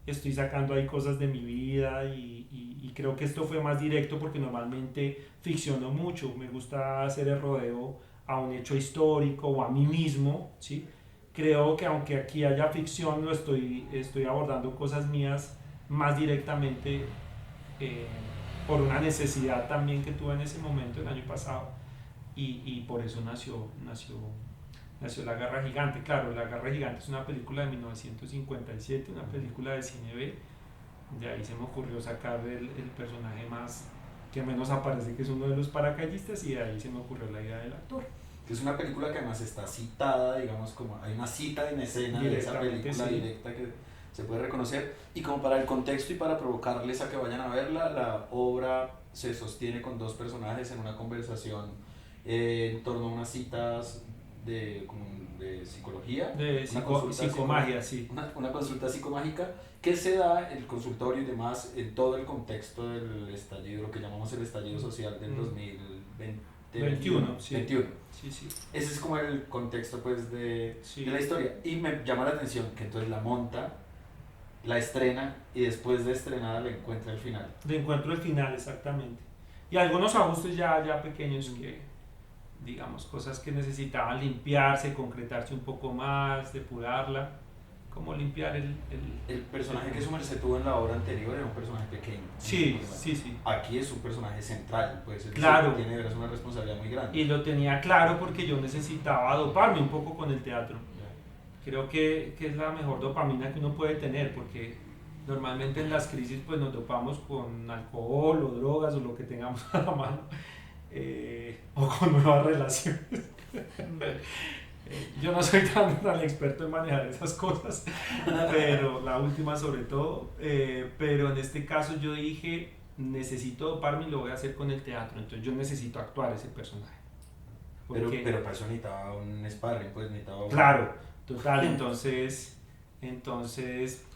estoy sacando ahí cosas de mi vida, y creo que esto fue más directo porque normalmente ficciono mucho, me gusta hacer el rodeo a un hecho histórico o a mí mismo, ¿sí? Creo que aunque aquí haya ficción, estoy abordando cosas mías más directamente, por una necesidad también que tuve en ese momento el año pasado, y por eso nació La Garra Gigante. Claro, La Garra Gigante es una película de 1957, una película de cine B. De ahí se me ocurrió sacar el personaje que menos aparece, que es uno de los paracaidistas, y de ahí se me ocurrió la idea del actor. Es una película que además está citada, digamos, como hay una cita en escena de esa película, sí, directa, que se puede reconocer. Y como para el contexto y para provocarles a que vayan a verla, la obra se sostiene con 2 personajes en una conversación en torno a unas citas de psicología, De psicomagia, sí. Una consulta psicomágica que se da en el consultorio y demás en todo el contexto del estallido, lo que llamamos el estallido social del 2021. Sí. 21. Sí. Ese es como el contexto pues de la historia, y me llama la atención que entonces la monta, la estrena, y después de estrenada le encuentra el final. Le encuentro el final, exactamente. Y algunos ajustes ya pequeños, que digamos, cosas que necesitaban limpiarse, concretarse un poco más, depurarla, como limpiar el personaje que su merced tuvo en la obra anterior era un personaje pequeño. Sí. Aquí es un personaje central, pues claro, tiene una responsabilidad muy grande. Y lo tenía claro porque yo necesitaba doparme un poco con el teatro. Creo que es la mejor dopamina que uno puede tener, porque normalmente en las crisis pues nos dopamos con alcohol o drogas o lo que tengamos a la mano, o con nuevas relaciones. Yo no soy tan experto en manejar esas cosas, pero la última sobre todo, pero en este caso yo dije, necesito doparme y lo voy a hacer con el teatro, entonces yo necesito actuar ese personaje. Pero para eso necesitaba un sparring, pues necesitaba... Claro, total, entonces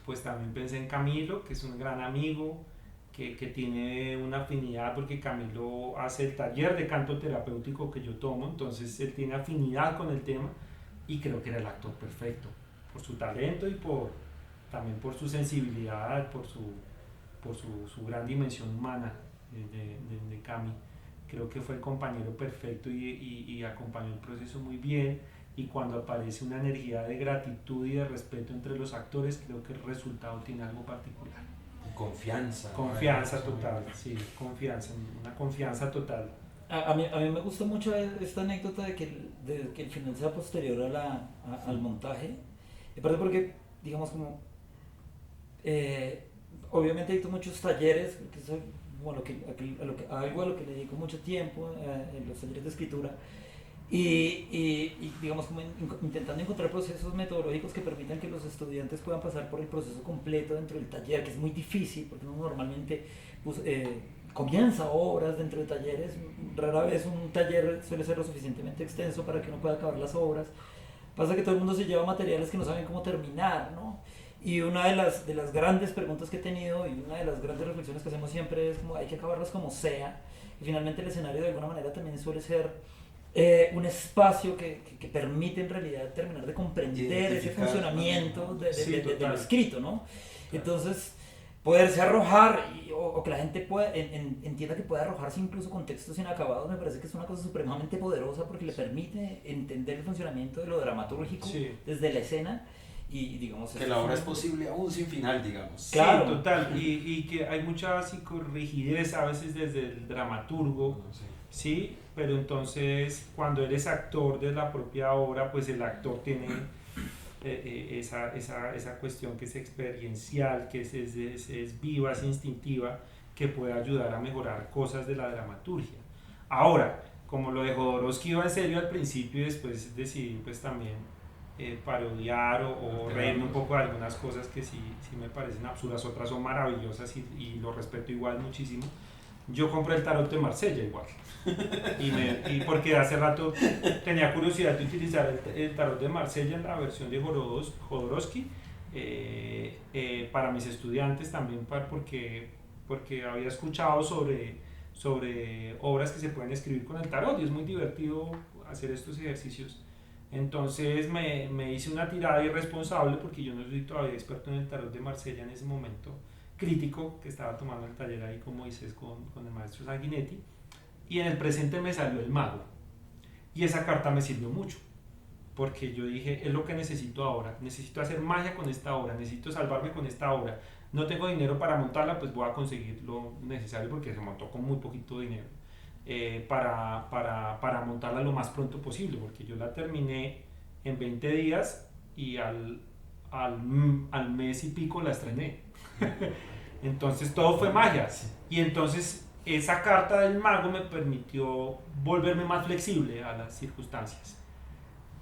pues también pensé en Camilo, que es un gran amigo, que tiene una afinidad, porque Camilo hace el taller de canto terapéutico que yo tomo, entonces él tiene afinidad con el tema, y creo que era el actor perfecto, por su talento y también por su sensibilidad, por su gran dimensión humana de Cami. Creo que fue el compañero perfecto y acompañó el proceso muy bien, y cuando aparece una energía de gratitud y de respeto entre los actores, creo que el resultado tiene algo particular. Confianza Total, sí, una confianza total. A mí me gusta mucho esta anécdota de que el final sea posterior al montaje, y aparte porque, digamos, como obviamente he hecho muchos talleres, porque eso es algo a lo que le dedico mucho tiempo, en los talleres de escritura, y digamos, como intentando encontrar procesos metodológicos que permitan que los estudiantes puedan pasar por el proceso completo dentro del taller, que es muy difícil porque uno normalmente comienza obras dentro de talleres. Rara vez un taller suele ser lo suficientemente extenso para que uno pueda acabar las obras. Pasa que todo el mundo se lleva materiales que no saben cómo terminar, ¿no? Y una de las grandes preguntas que he tenido, y una de las grandes reflexiones que hacemos siempre, es como hay que acabarlas como sea, y finalmente el escenario de alguna manera también suele ser un espacio que permite en realidad terminar de comprender ese funcionamiento del escrito, ¿no? Entonces, poderse arrojar, o que la gente entienda que puede arrojarse incluso con textos inacabados, me parece que es una cosa supremamente poderosa, porque le permite entender el funcionamiento de lo dramatúrgico desde la escena. Y digamos que la obra es posible aún sin final, digamos. Claro, sí, total, y que hay mucha psicorrigidez a veces desde el dramaturgo, Sí, pero entonces cuando eres actor de la propia obra, pues el actor tiene esa cuestión que es experiencial, que es viva, es instintiva, que puede ayudar a mejorar cosas de la dramaturgia. Ahora, como lo de Jodorowsky iba en serio al principio y después decidí pues también parodiar o reírme un poco de algunas cosas que sí me parecen absurdas, otras son maravillosas y lo respeto igual muchísimo. Yo compré el tarot de Marsella igual. Y porque hace rato tenía curiosidad de utilizar el tarot de Marsella en la versión de Jodorowsky para mis estudiantes también, porque había escuchado sobre obras que se pueden escribir con el tarot y es muy divertido hacer estos ejercicios. Entonces me hice una tirada irresponsable porque yo no soy todavía experto en el tarot de Marsella en ese momento crítico que estaba tomando el taller ahí como dices con el maestro Sanguinetti, y en el presente me salió el mago y esa carta me sirvió mucho porque yo dije es lo que necesito ahora, necesito hacer magia con esta obra, necesito salvarme con esta obra, no tengo dinero para montarla, pues voy a conseguir lo necesario porque se montó con muy poquito dinero para montarla lo más pronto posible porque yo la terminé en 20 días y al mes y pico la estrené. Entonces todo fue magia y entonces esa carta del mago me permitió volverme más flexible a las circunstancias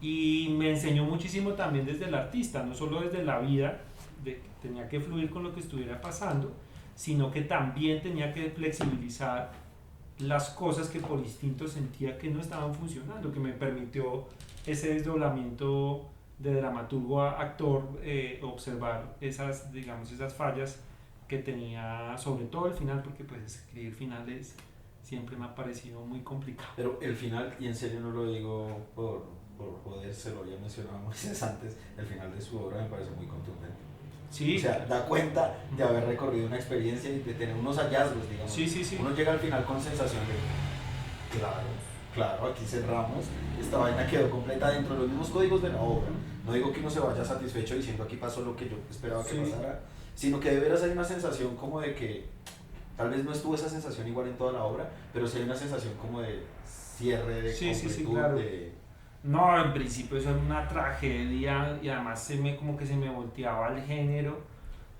y me enseñó muchísimo también desde el artista, no solo desde la vida de que tenía que fluir con lo que estuviera pasando, sino que también tenía que flexibilizar las cosas que por instinto sentía que no estaban funcionando, que me permitió ese desdoblamiento de dramaturgo a actor, observar esas fallas que tenía, sobre todo el final, porque pues escribir finales siempre me ha parecido muy complicado. Pero el final, y en serio no lo digo por joder, se lo había mencionado Moisés antes, el final de su obra me parece muy contundente. Sí. O sea, da cuenta de haber recorrido una experiencia y de tener unos hallazgos, digamos. Sí. Uno llega al final con sensación de, claro, aquí cerramos, esta vaina quedó completa dentro de los mismos códigos de la obra. No digo que uno se vaya satisfecho diciendo aquí pasó lo que yo esperaba que pasara, sino que de veras hay una sensación como de que, tal vez no estuvo esa sensación igual en toda la obra, pero sí hay una sensación como de cierre, de completud, claro. de... No, en principio eso era una tragedia y además como que se me volteaba el género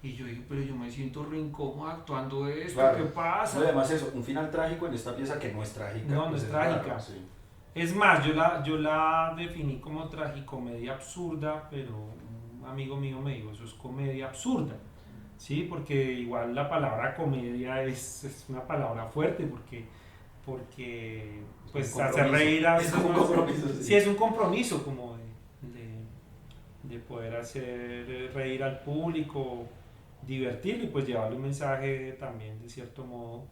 y yo dije, pero yo me siento re incómodo actuando esto, claro. ¿Qué pasa? No, además eso, un final trágico en esta pieza que no es trágica. No es trágica. Claro, sí. Es más, yo la definí como tragicomedia absurda, pero un amigo mío me dijo, eso es comedia absurda. Sí, porque igual la palabra comedia es una palabra fuerte porque pues hacer reír a veces un compromiso. Sí, es un compromiso como de poder hacer reír al público, divertirlo y pues llevarle un mensaje también de cierto modo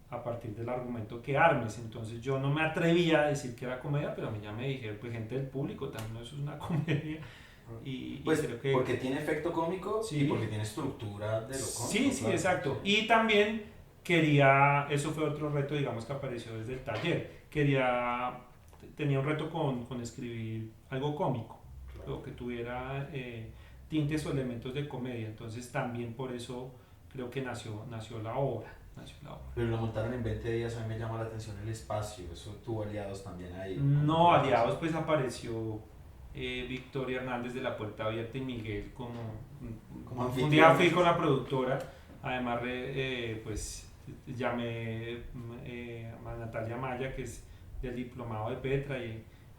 a partir del argumento que armes. Entonces yo no me atrevía a decir que era comedia, pero a mí ya me dijeron, pues gente del público también eso es una comedia. Y pues creo que porque tiene efecto cómico y porque tiene estructura de lo cómico. Sí, claro. Exacto. Y también eso fue otro reto, digamos, que apareció desde el taller. Tenía un reto con escribir algo cómico, claro. Que tuviera tintes o elementos de comedia. Entonces también por eso creo que nació la obra. Pero lo montaron en 20 días, a mí me llama la atención el espacio. ¿Eso tuvo aliados también ahí? No, aliados pues apareció Victoria Hernández de La Puerta Abierta y Miguel como un día fui con la productora, además pues llamé a Natalia Maya que es del diplomado de Petra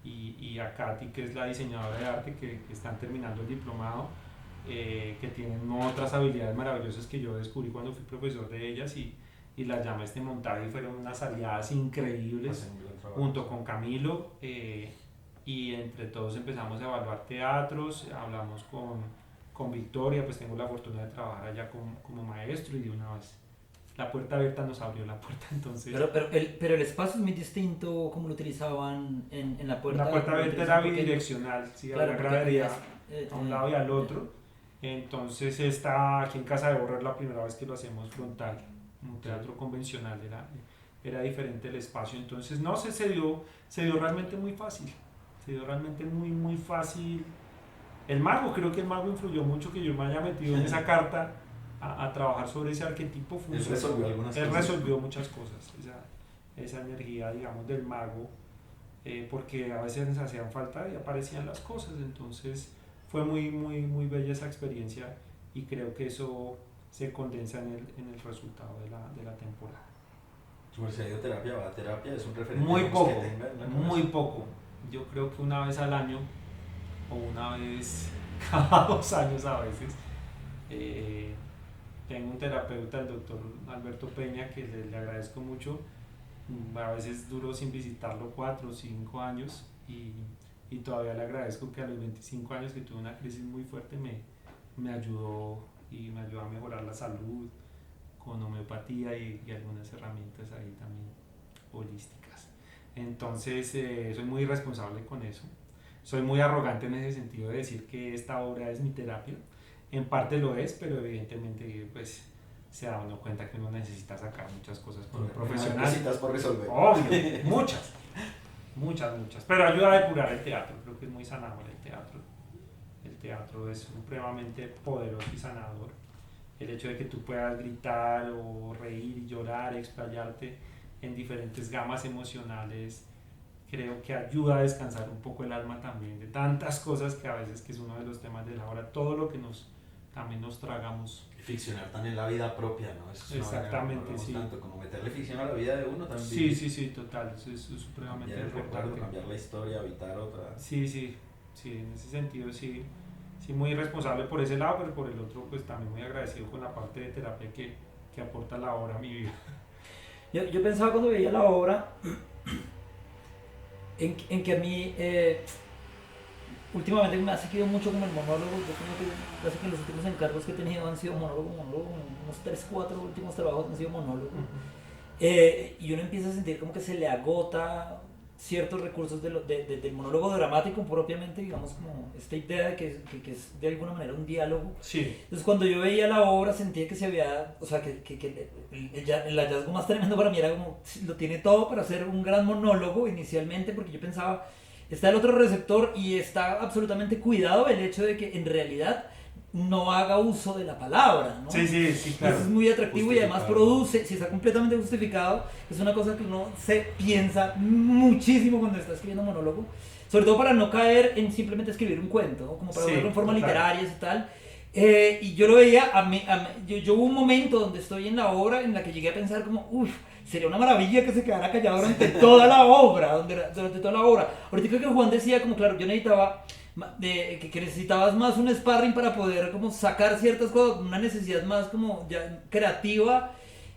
y a Katy que es la diseñadora de arte que están terminando el diplomado, que tienen otras habilidades maravillosas que yo descubrí cuando fui profesor de ellas y las llamé a este montaje y fueron unas aliadas increíbles junto con Camilo. Y entre todos empezamos a evaluar teatros, hablamos con Victoria, pues tengo la fortuna de trabajar allá como maestro y de una vez La Puerta Abierta nos abrió la puerta, entonces... Pero el espacio es muy distinto, ¿cómo lo utilizaban en La Puerta? La Puerta Abierta era bidireccional, sí, claro, había gradería a un lado y al otro, entonces está aquí en Casa de Borra es la primera vez que lo hacemos frontal, un teatro convencional, era diferente el espacio, entonces no, se dio realmente muy fácil. Se dio realmente muy, muy fácil. Creo que el mago influyó mucho que yo me haya metido en esa carta a trabajar sobre ese arquetipo. Él resolvió algunas cosas. Él resolvió muchas cosas. esa energía, digamos, del mago, porque a veces nos hacían falta y aparecían las cosas. Entonces fue muy bella esa experiencia y creo que eso se condensa en el resultado de la temporada. ¿Su merced ha ido a terapia? ¿Va a terapia? ¿Es un referente Muy digamos, poco, que tenga en la cabeza? muy poco. Yo creo que una vez al año o una vez cada 2 años a veces. Tengo un terapeuta, el doctor Alberto Peña, que le agradezco mucho. A veces duro sin visitarlo 4 o 5 años y todavía le agradezco que a los 25 años que tuve una crisis muy fuerte me ayudó y me ayudó a mejorar la salud con homeopatía y algunas herramientas ahí también holísticas. Entonces soy muy responsable con eso. Soy muy arrogante en ese sentido de decir que esta obra es mi terapia. En parte lo es, pero evidentemente pues se da uno cuenta que uno necesita sacar muchas cosas con un profesional. Necesitas por resolver. Obvio, muchas. Pero ayuda a depurar el teatro, creo que es muy sanador el teatro. El teatro es supremamente poderoso y sanador. El hecho de que tú puedas gritar o reír y llorar, explayarte en diferentes gamas emocionales, creo que ayuda a descansar un poco el alma también de tantas cosas que a veces, que es uno de los temas de la obra, todo lo que también nos tragamos. Ficcionar también la vida propia, ¿no? Eso es Exactamente, no sí. Tanto como meterle ficción a la vida de uno también. Sí, total, eso es supremamente cambiar el importante. recuerdo, cambiar la historia, evitar otra. Sí, en ese sentido sí muy responsable por ese lado, pero por el otro pues también muy agradecido con la parte de terapia que aporta la obra a mi vida. Yo pensaba cuando veía la obra en que a mí últimamente me ha seguido mucho con el monólogo. Yo creo que casi que los últimos encargos que he tenido han sido monólogo, unos 3, 4 últimos trabajos han sido monólogo. Y uno empieza a sentir como que se le agota ciertos recursos del monólogo dramático propiamente, digamos, como esta idea de que es de alguna manera un diálogo. Sí. Entonces cuando yo veía la obra sentía que se había, o sea, que el hallazgo más tremendo para mí era como, lo tiene todo para hacer un gran monólogo inicialmente, porque yo pensaba, está el otro receptor y está absolutamente cuidado el hecho de que en realidad no haga uso de la palabra, ¿no? Sí, claro. Eso es muy atractivo y además produce, si está completamente justificado, es una cosa que uno se piensa muchísimo cuando está escribiendo monólogo, sobre todo para no caer en simplemente escribir un cuento, ¿no? Como para verlo en forma literaria y tal. Y yo lo veía, yo hubo un momento donde estoy en la obra en la que llegué a pensar como, uff, sería una maravilla que se quedara callado durante toda la obra, durante toda la obra. Ahorita creo que Juan decía como, claro, yo necesitaba que necesitabas más un sparring para poder como sacar ciertas cosas, una necesidad más como ya creativa.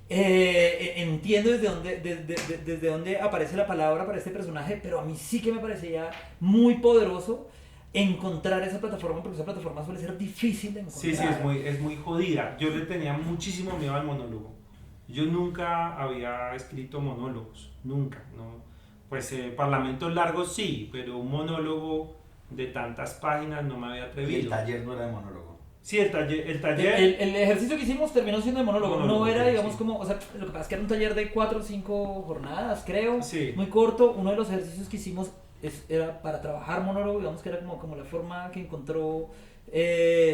Entiendo desde dónde aparece la palabra para este personaje, pero a mí sí que me parecía muy poderoso encontrar esa plataforma, porque esa plataforma suele ser difícil de encontrar. Sí, es muy jodida. Yo le tenía muchísimo miedo al monólogo. Yo nunca había escrito monólogos, nunca, ¿no? Pues parlamentos largos sí, pero un monólogo de tantas páginas no me había atrevido. Y el taller no era de monólogo. Sí, el taller. El ejercicio que hicimos terminó siendo de monólogo. No era, digamos, sí. como, o sea, lo que pasa es que era un taller de 4 o 5 jornadas, creo. Sí. Muy corto. Uno de los ejercicios que hicimos era para trabajar monólogo, digamos que era como la forma que encontró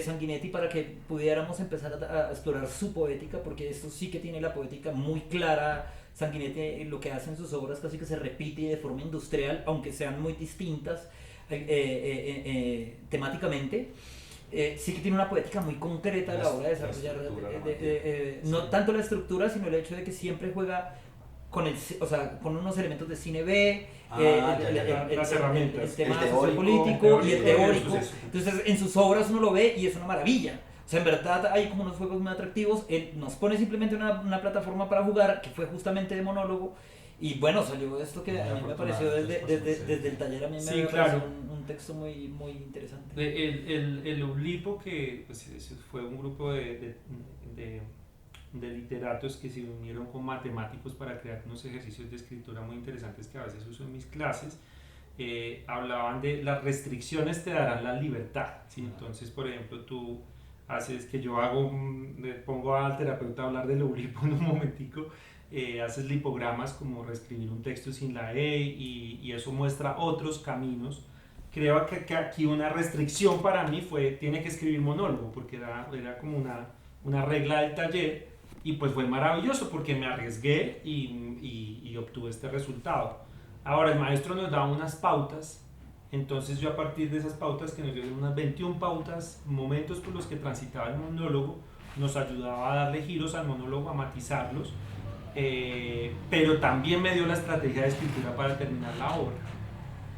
Sanguinetti para que pudiéramos empezar a explorar su poética, porque esto sí que tiene la poética muy clara. Sanguinetti lo que hace en sus obras casi que se repite de forma industrial, aunque sean muy distintas temáticamente. Sí que tiene una poética muy concreta a la hora de desarrollar, no tanto la estructura, sino el hecho de que siempre juega con unos elementos de cine B, las herramientas, el tema el sociopolítico y el teórico. Eso. Entonces en sus obras uno lo ve y es una maravilla. O sea, en verdad hay como unos juegos muy atractivos. Él nos pone simplemente una plataforma para jugar, que fue justamente de monólogo. Y bueno, salió esto que a mí me pareció desde el taller, a mí me pareció un texto muy, muy interesante. El Ulipo, que pues, fue un grupo de literatos que se unieron con matemáticos para crear unos ejercicios de escritura muy interesantes que a veces uso en mis clases. Hablaban de las restricciones te darán la libertad, ¿sí? Entonces, por ejemplo, tú haces que yo le pongo al terapeuta a hablar del Ulipo en un momentico. Haces lipogramas como reescribir un texto sin la E y eso muestra otros caminos. Creo que aquí una restricción para mí tiene que escribir monólogo, porque era como una regla del taller, y pues fue maravilloso porque me arriesgué y obtuve este resultado. Ahora el maestro nos daba unas pautas, entonces yo a partir de esas pautas que nos dieron unas 21 pautas, momentos por los que transitaba el monólogo, nos ayudaba a darle giros al monólogo, a matizarlos, pero también me dio la estrategia de escritura para terminar la obra.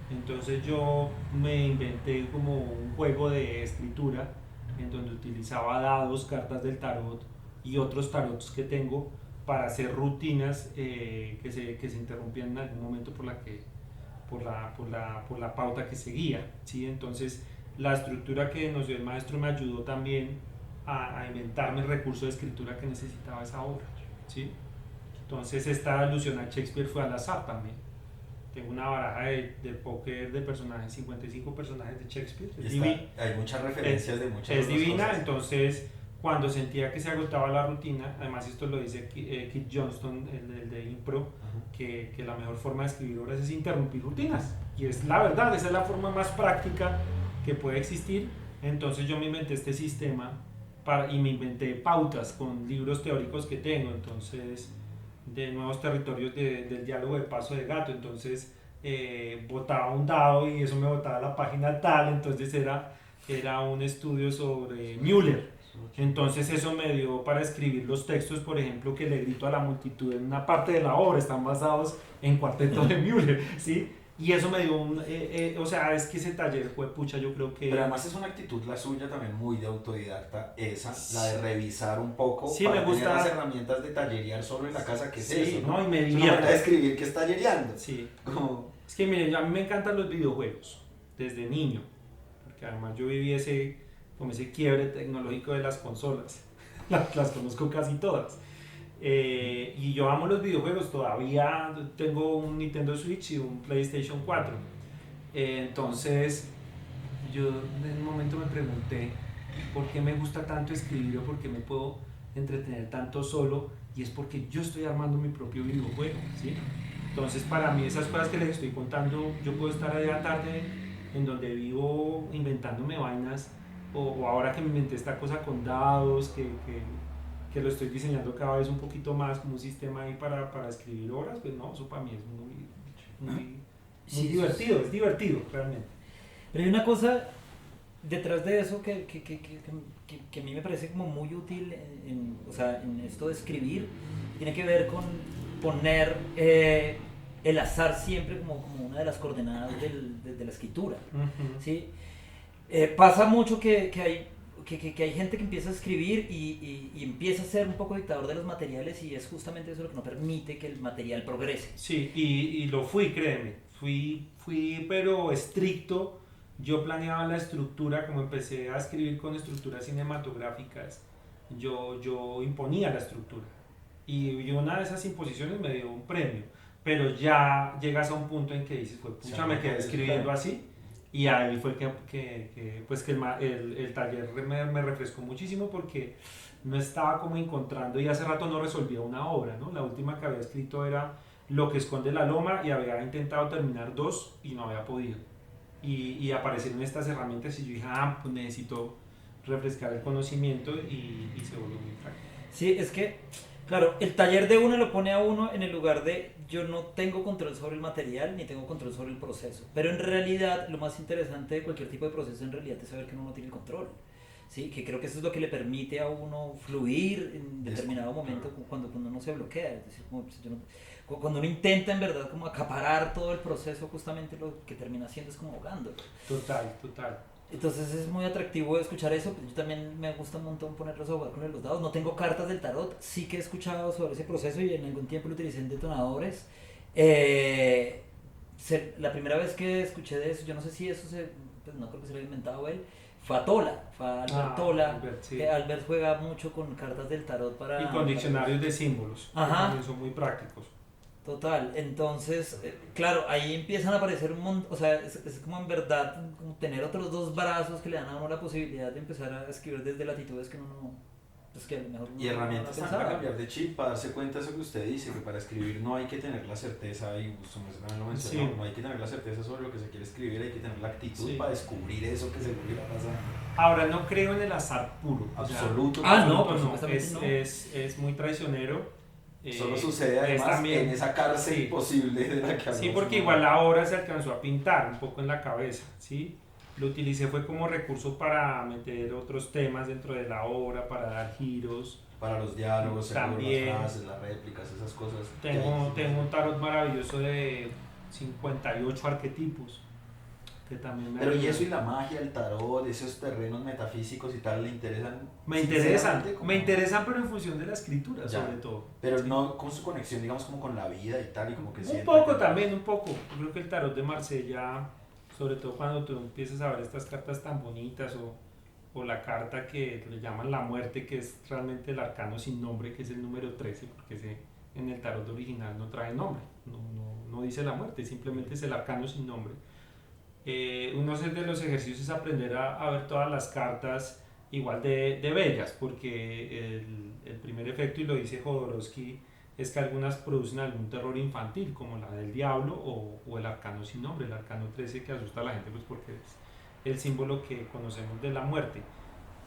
Entonces yo me inventé como un juego de escritura en donde utilizaba dados, cartas del tarot y otros tarots que tengo para hacer rutinas que se interrumpían en algún momento por la pauta que seguía, ¿sí? Entonces la estructura que nos dio el maestro me ayudó también a inventarme el recurso de escritura que necesitaba esa obra, ¿sí? Entonces esta alusión a Shakespeare fue al azar también. Tengo una baraja de póker de personajes, 55 personajes de Shakespeare. Hay muchas referencias de muchas es divina, cosas. Entonces cuando sentía que se agotaba la rutina, además esto lo dice Kit Johnston, el de Impro, que la mejor forma de escribir obras es interrumpir rutinas, y es la verdad, esa es la forma más práctica que puede existir. Entonces yo me inventé este sistema y me inventé pautas con libros teóricos que tengo, entonces de nuevos territorios del diálogo de Paso de Gato, entonces botaba un dado y eso me botaba la página tal, entonces era un estudio sobre Müller. Entonces eso me dio para escribir los textos, por ejemplo, que le grito a la multitud en una parte de la obra, están basados en Cuarteto de Müller, ¿sí? Y eso me dio o sea, es que ese taller fue pucha, yo creo que... Pero además es una actitud la suya también muy de autodidacta, la de revisar un poco, sí, para me gusta tener las herramientas de tallerear solo en la casa, que es sí, eso, ¿no? Y me es una divierte. manera de escribir que es tallereando. Sí. Como... Es que miren, a mí me encantan los videojuegos, desde niño, porque además yo viví ese quiebre tecnológico de las consolas, las conozco casi todas. Y yo amo los videojuegos, todavía tengo un Nintendo Switch y un PlayStation 4. Entonces yo en un momento me pregunté por qué me gusta tanto escribir o por qué me puedo entretener tanto solo, y es porque yo estoy armando mi propio videojuego, ¿sí? Entonces para mí esas cosas que les estoy contando, yo puedo estar ahí a la tarde en donde vivo inventándome vainas, o ahora que me inventé esta cosa con dados, que lo estoy diseñando cada vez un poquito más como un sistema ahí para escribir obras, pues no, eso para mí es muy divertido, es divertido realmente. Pero hay una cosa detrás de eso que a mí me parece como muy útil o sea, en esto de escribir, tiene que ver con poner el azar siempre como una de las coordenadas de la escritura, ¿sí? Pasa mucho que hay gente que empieza a escribir y empieza a ser un poco dictador de los materiales, y es justamente eso lo que no permite que el material progrese. Sí, y lo fui, créeme, fui pero estricto. Yo planeaba la estructura, como empecé a escribir con estructuras cinematográficas, yo imponía la estructura, y una de esas imposiciones me dio un premio, pero ya llegas a un punto en que dices, pues pucha, me quedé escribiendo así. Y ahí fue que el taller me refrescó muchísimo, porque no estaba como encontrando, y hace rato no resolvía una obra, ¿no? La última que había escrito era Lo que esconde la loma, y había intentado terminar 2 y no había podido. Y aparecieron estas herramientas y yo dije, pues necesito refrescar el conocimiento, y se volvió muy práctico. Sí, es que, claro, el taller de uno lo pone a uno en el lugar de yo no tengo control sobre el material ni tengo control sobre el proceso, pero en realidad lo más interesante de cualquier tipo de proceso en realidad es saber que uno no tiene el control, ¿sí? Que creo que eso es lo que le permite a uno fluir en determinado momento, cuando uno se bloquea, es decir, como, cuando uno intenta en verdad como acaparar todo el proceso, justamente lo que termina haciendo es como ahogándolo. Total. Entonces es muy atractivo escuchar eso. Yo también me gusta un montón ponerlos a jugar con los dados. No tengo cartas del tarot, sí que he escuchado sobre ese proceso y en algún tiempo lo utilicé en detonadores. La primera vez que escuché de eso, yo no sé si eso pues no creo que se lo haya inventado él, fue a Tola, fue a Albert Tola. Albert, sí. Albert juega mucho con cartas del tarot Y con diccionarios de símbolos, que también son muy prácticos. Total, entonces, claro, ahí empiezan a aparecer un montón, o sea, es como en verdad como tener otros 2 brazos que le dan a uno la posibilidad de empezar a escribir desde latitudes que uno no, pues que a lo mejor y herramientas para cambiar de chip, para darse cuenta de eso que usted dice, que para escribir no hay que tener la certeza, y usted también lo mencionó, no hay que tener la certeza sobre lo que se quiere escribir, hay que tener la actitud para descubrir eso que seguro irá a pasar. Ahora no creo en el azar puro. Absoluto. No, por no, supuestamente no. es muy traicionero. Solo sucede además también, en esa cárcel sí, imposible de la que hablamos. sí, porque igual la obra se alcanzó a pintar un poco en la cabeza, ¿sí? Lo utilicé fue como recurso para meter otros temas dentro de la obra, para dar giros. Para los diálogos, seguro, También. las frases, las réplicas, esas cosas. Tengo un tarot maravilloso de 58 arquetipos. Que también Pero y ayudan. eso y la magia, el tarot, esos terrenos metafísicos y tal, ¿le interesan? Me interesan, sinceramente, me interesan, pero en función de la escritura, Ya. sobre todo. Pero no con su conexión, digamos, como con la vida y tal, y como que Un siente poco que- también, un poco. Yo creo que el tarot de Marsella, sobre todo cuando tú empiezas a ver estas cartas tan bonitas o la carta que le llaman la muerte, que es realmente el arcano sin nombre, que es el número 13, porque en el tarot original no trae nombre, no dice la muerte, simplemente es el arcano sin nombre. Uno de los ejercicios es aprender a ver todas las cartas igual de bellas, porque el primer efecto, y lo dice Jodorowsky, es que algunas producen algún terror infantil, como la del diablo o el arcano sin nombre, el arcano 13, que asusta a la gente pues porque es el símbolo que conocemos de la muerte.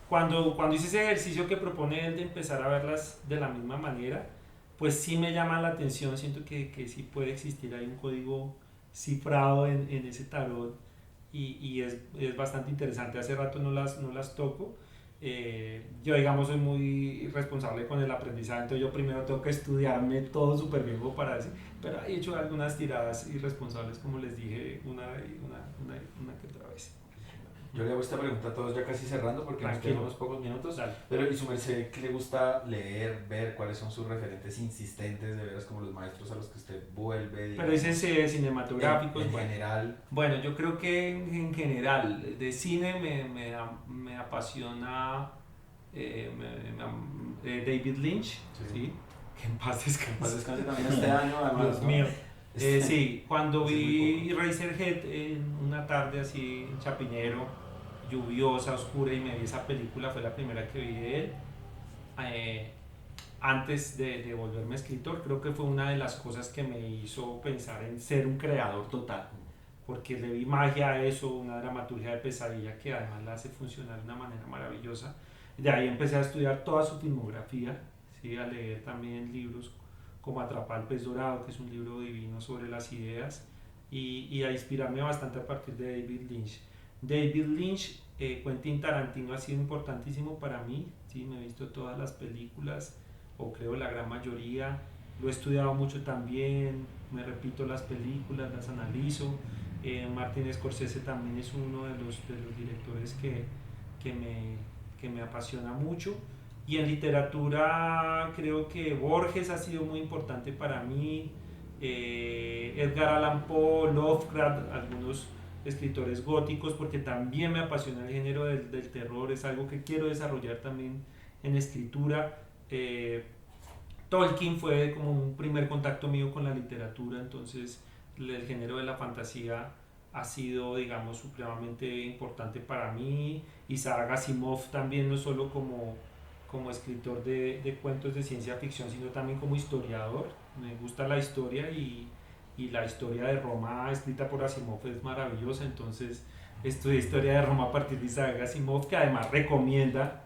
Cuando hice ese ejercicio que propone él de empezar a verlas de la misma manera, pues sí me llama la atención, siento que sí puede existir ahí un código cifrado en ese tarot y es bastante interesante. Hace rato no las toco. Yo digamos soy muy responsable con el aprendizaje, entonces yo primero tengo que estudiarme todo súper bien como para decir, pero he hecho algunas tiradas irresponsables, como les dije, una que otra vez. Yo le hago esta pregunta a todos ya casi cerrando porque nos Tranquilo. quedan unos pocos minutos. Dale. Pero, ¿y su merced qué le gusta leer, ver? ¿Cuáles son sus referentes insistentes de veras como los maestros a los que usted vuelve? Pero digamos, dicen cinematográficos. en bueno. general. Bueno, yo creo que en general de cine me apasiona David Lynch, Sí. ¿sí? Que en paz descanse. Más descanse también este año, además. Dios ¿no? mío. Este- Sí, cuando Ese es muy vi Eraserhead en una tarde así en Chapinero, lluviosa, oscura, y me vi esa película, fue la primera que vi de él. Antes de volverme escritor, creo que fue una de las cosas que me hizo pensar en ser un creador total, porque le vi magia a eso, una dramaturgia de pesadilla que además la hace funcionar de una manera maravillosa. De ahí empecé a estudiar toda su filmografía, ¿sí? A leer también libros como Atrapar al pez dorado, que es un libro divino sobre las ideas, y a inspirarme bastante a partir de David Lynch. David Lynch, Quentin Tarantino ha sido importantísimo para mí, ¿sí? Me he visto todas las películas, o creo la gran mayoría, lo he estudiado mucho también, me repito las películas, las analizo. Martin Scorsese también es uno de los directores que me apasiona mucho. Y en literatura creo que Borges ha sido muy importante para mí, Edgar Allan Poe, Lovecraft, algunos escritores góticos, porque también me apasiona el género del terror, es algo que quiero desarrollar también en escritura. Tolkien fue como un primer contacto mío con la literatura, entonces el género de la fantasía ha sido, digamos, supremamente importante para mí. Isaac Asimov también, no solo como escritor de cuentos de ciencia ficción, sino también como historiador. Me gusta la historia y la historia de Roma escrita por Asimov es maravillosa, entonces estudié historia de Roma a partir de Isaac Asimov, que además recomienda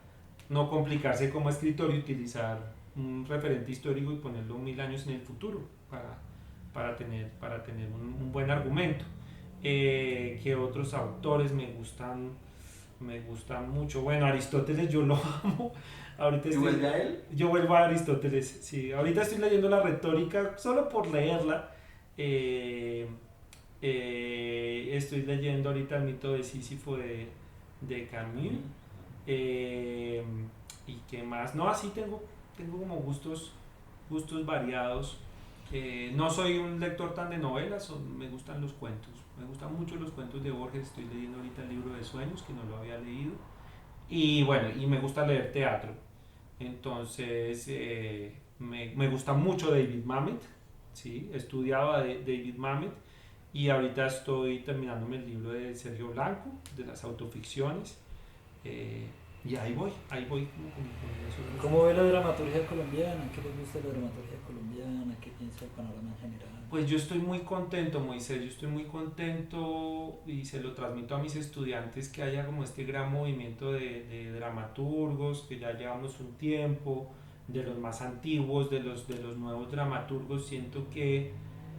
no complicarse como escritor y utilizar un referente histórico y ponerlo 1000 años en el futuro para tener un buen argumento. ¿Qué otros autores me gustan mucho? Bueno, Aristóteles yo lo amo. Ahorita ¿Y vuelve a él? yo vuelvo a Aristóteles, sí. Ahorita estoy leyendo la retórica solo por leerla. Estoy leyendo ahorita el mito de Sísifo de Camus. ¿Y qué más? No, así tengo como gustos variados. No soy un lector tan de novelas, me gustan los cuentos. Me gustan mucho los cuentos de Borges. Estoy leyendo ahorita el libro de Sueños, que no lo había leído. Y bueno, y me gusta leer teatro. Entonces, me gusta mucho David Mamet, ¿sí? Estudiaba David Mamet y ahorita estoy terminándome el libro de Sergio Blanco, de las autoficciones. Y ahí voy con eso. ¿Cómo ve la dramaturgia colombiana? ¿Qué les gusta la dramaturgia colombiana? ¿Qué piensa del panorama en general? Pues yo estoy muy contento, Moisés, yo estoy muy contento y se lo transmito a mis estudiantes que haya como este gran movimiento de dramaturgos, que ya llevamos un tiempo, de los más antiguos, de los nuevos dramaturgos. Siento que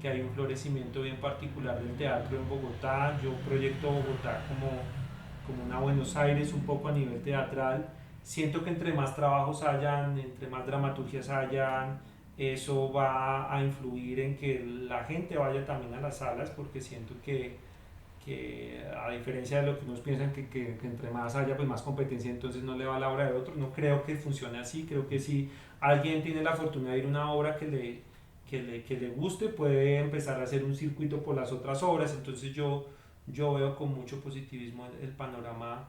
hay un florecimiento bien particular del teatro en Bogotá. Yo proyecto Bogotá como una Buenos Aires un poco a nivel teatral. Siento que entre más trabajos hayan, entre más dramaturgias hayan, eso va a influir en que la gente vaya también a las salas, porque siento que a diferencia de lo que unos piensan que entre más haya pues más competencia, entonces no le va la obra de otro. No creo que funcione así. Creo que si alguien tiene la fortuna de ir a una obra que le guste, puede empezar a hacer un circuito por las otras obras. Entonces yo veo con mucho positivismo el panorama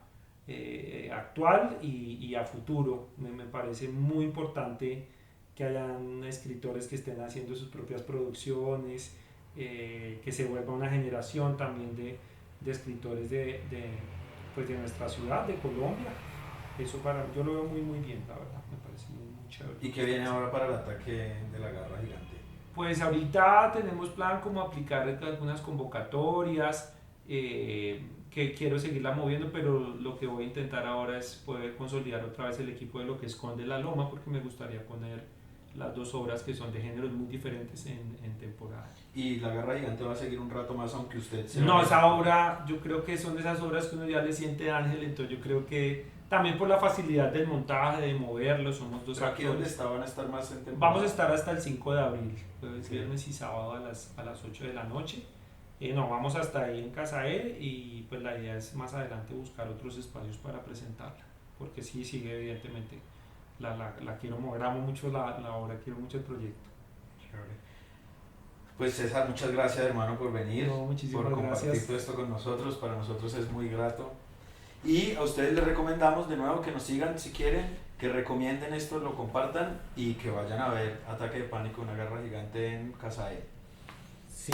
actual y a futuro. Me parece muy importante que hayan escritores que estén haciendo sus propias producciones, que se vuelva una generación también de escritores de nuestra ciudad, de Colombia. Eso yo lo veo muy muy bien, la verdad, me parece muy chévere. ¿Y qué viene ahora para el ataque de la garra gigante? Pues ahorita tenemos plan como aplicar algunas convocatorias, que quiero seguirla moviendo, pero lo que voy a intentar ahora es poder consolidar otra vez el equipo de Lo que esconde la loma, porque me gustaría poner las dos obras que son de géneros muy diferentes en temporada. ¿Y la garra gigante va a seguir un rato más aunque usted se No, vaya? esa obra yo creo que son de esas obras que uno ya le siente ángel, entonces yo creo que también por la facilidad del montaje, de moverlo, somos dos ¿Pero aquí donde actores. van a estar más en temporada? Vamos a estar hasta el 5 de abril, jueves, viernes y sábado a las 8 de la noche. No, vamos hasta ahí en Casa E, y pues la idea es más adelante buscar otros espacios para presentarla, porque sí, sigue evidentemente. La quiero mover, amo mucho la obra, quiero mucho el proyecto. Chévere. Pues César, muchas gracias hermano por venir, No, muchísimas por compartir gracias. todo esto con nosotros. Para nosotros es muy grato. Y a ustedes les recomendamos de nuevo que nos sigan si quieren, que recomienden esto, lo compartan y que vayan a ver Ataque de Pánico, una garra gigante en Casa E. Sí.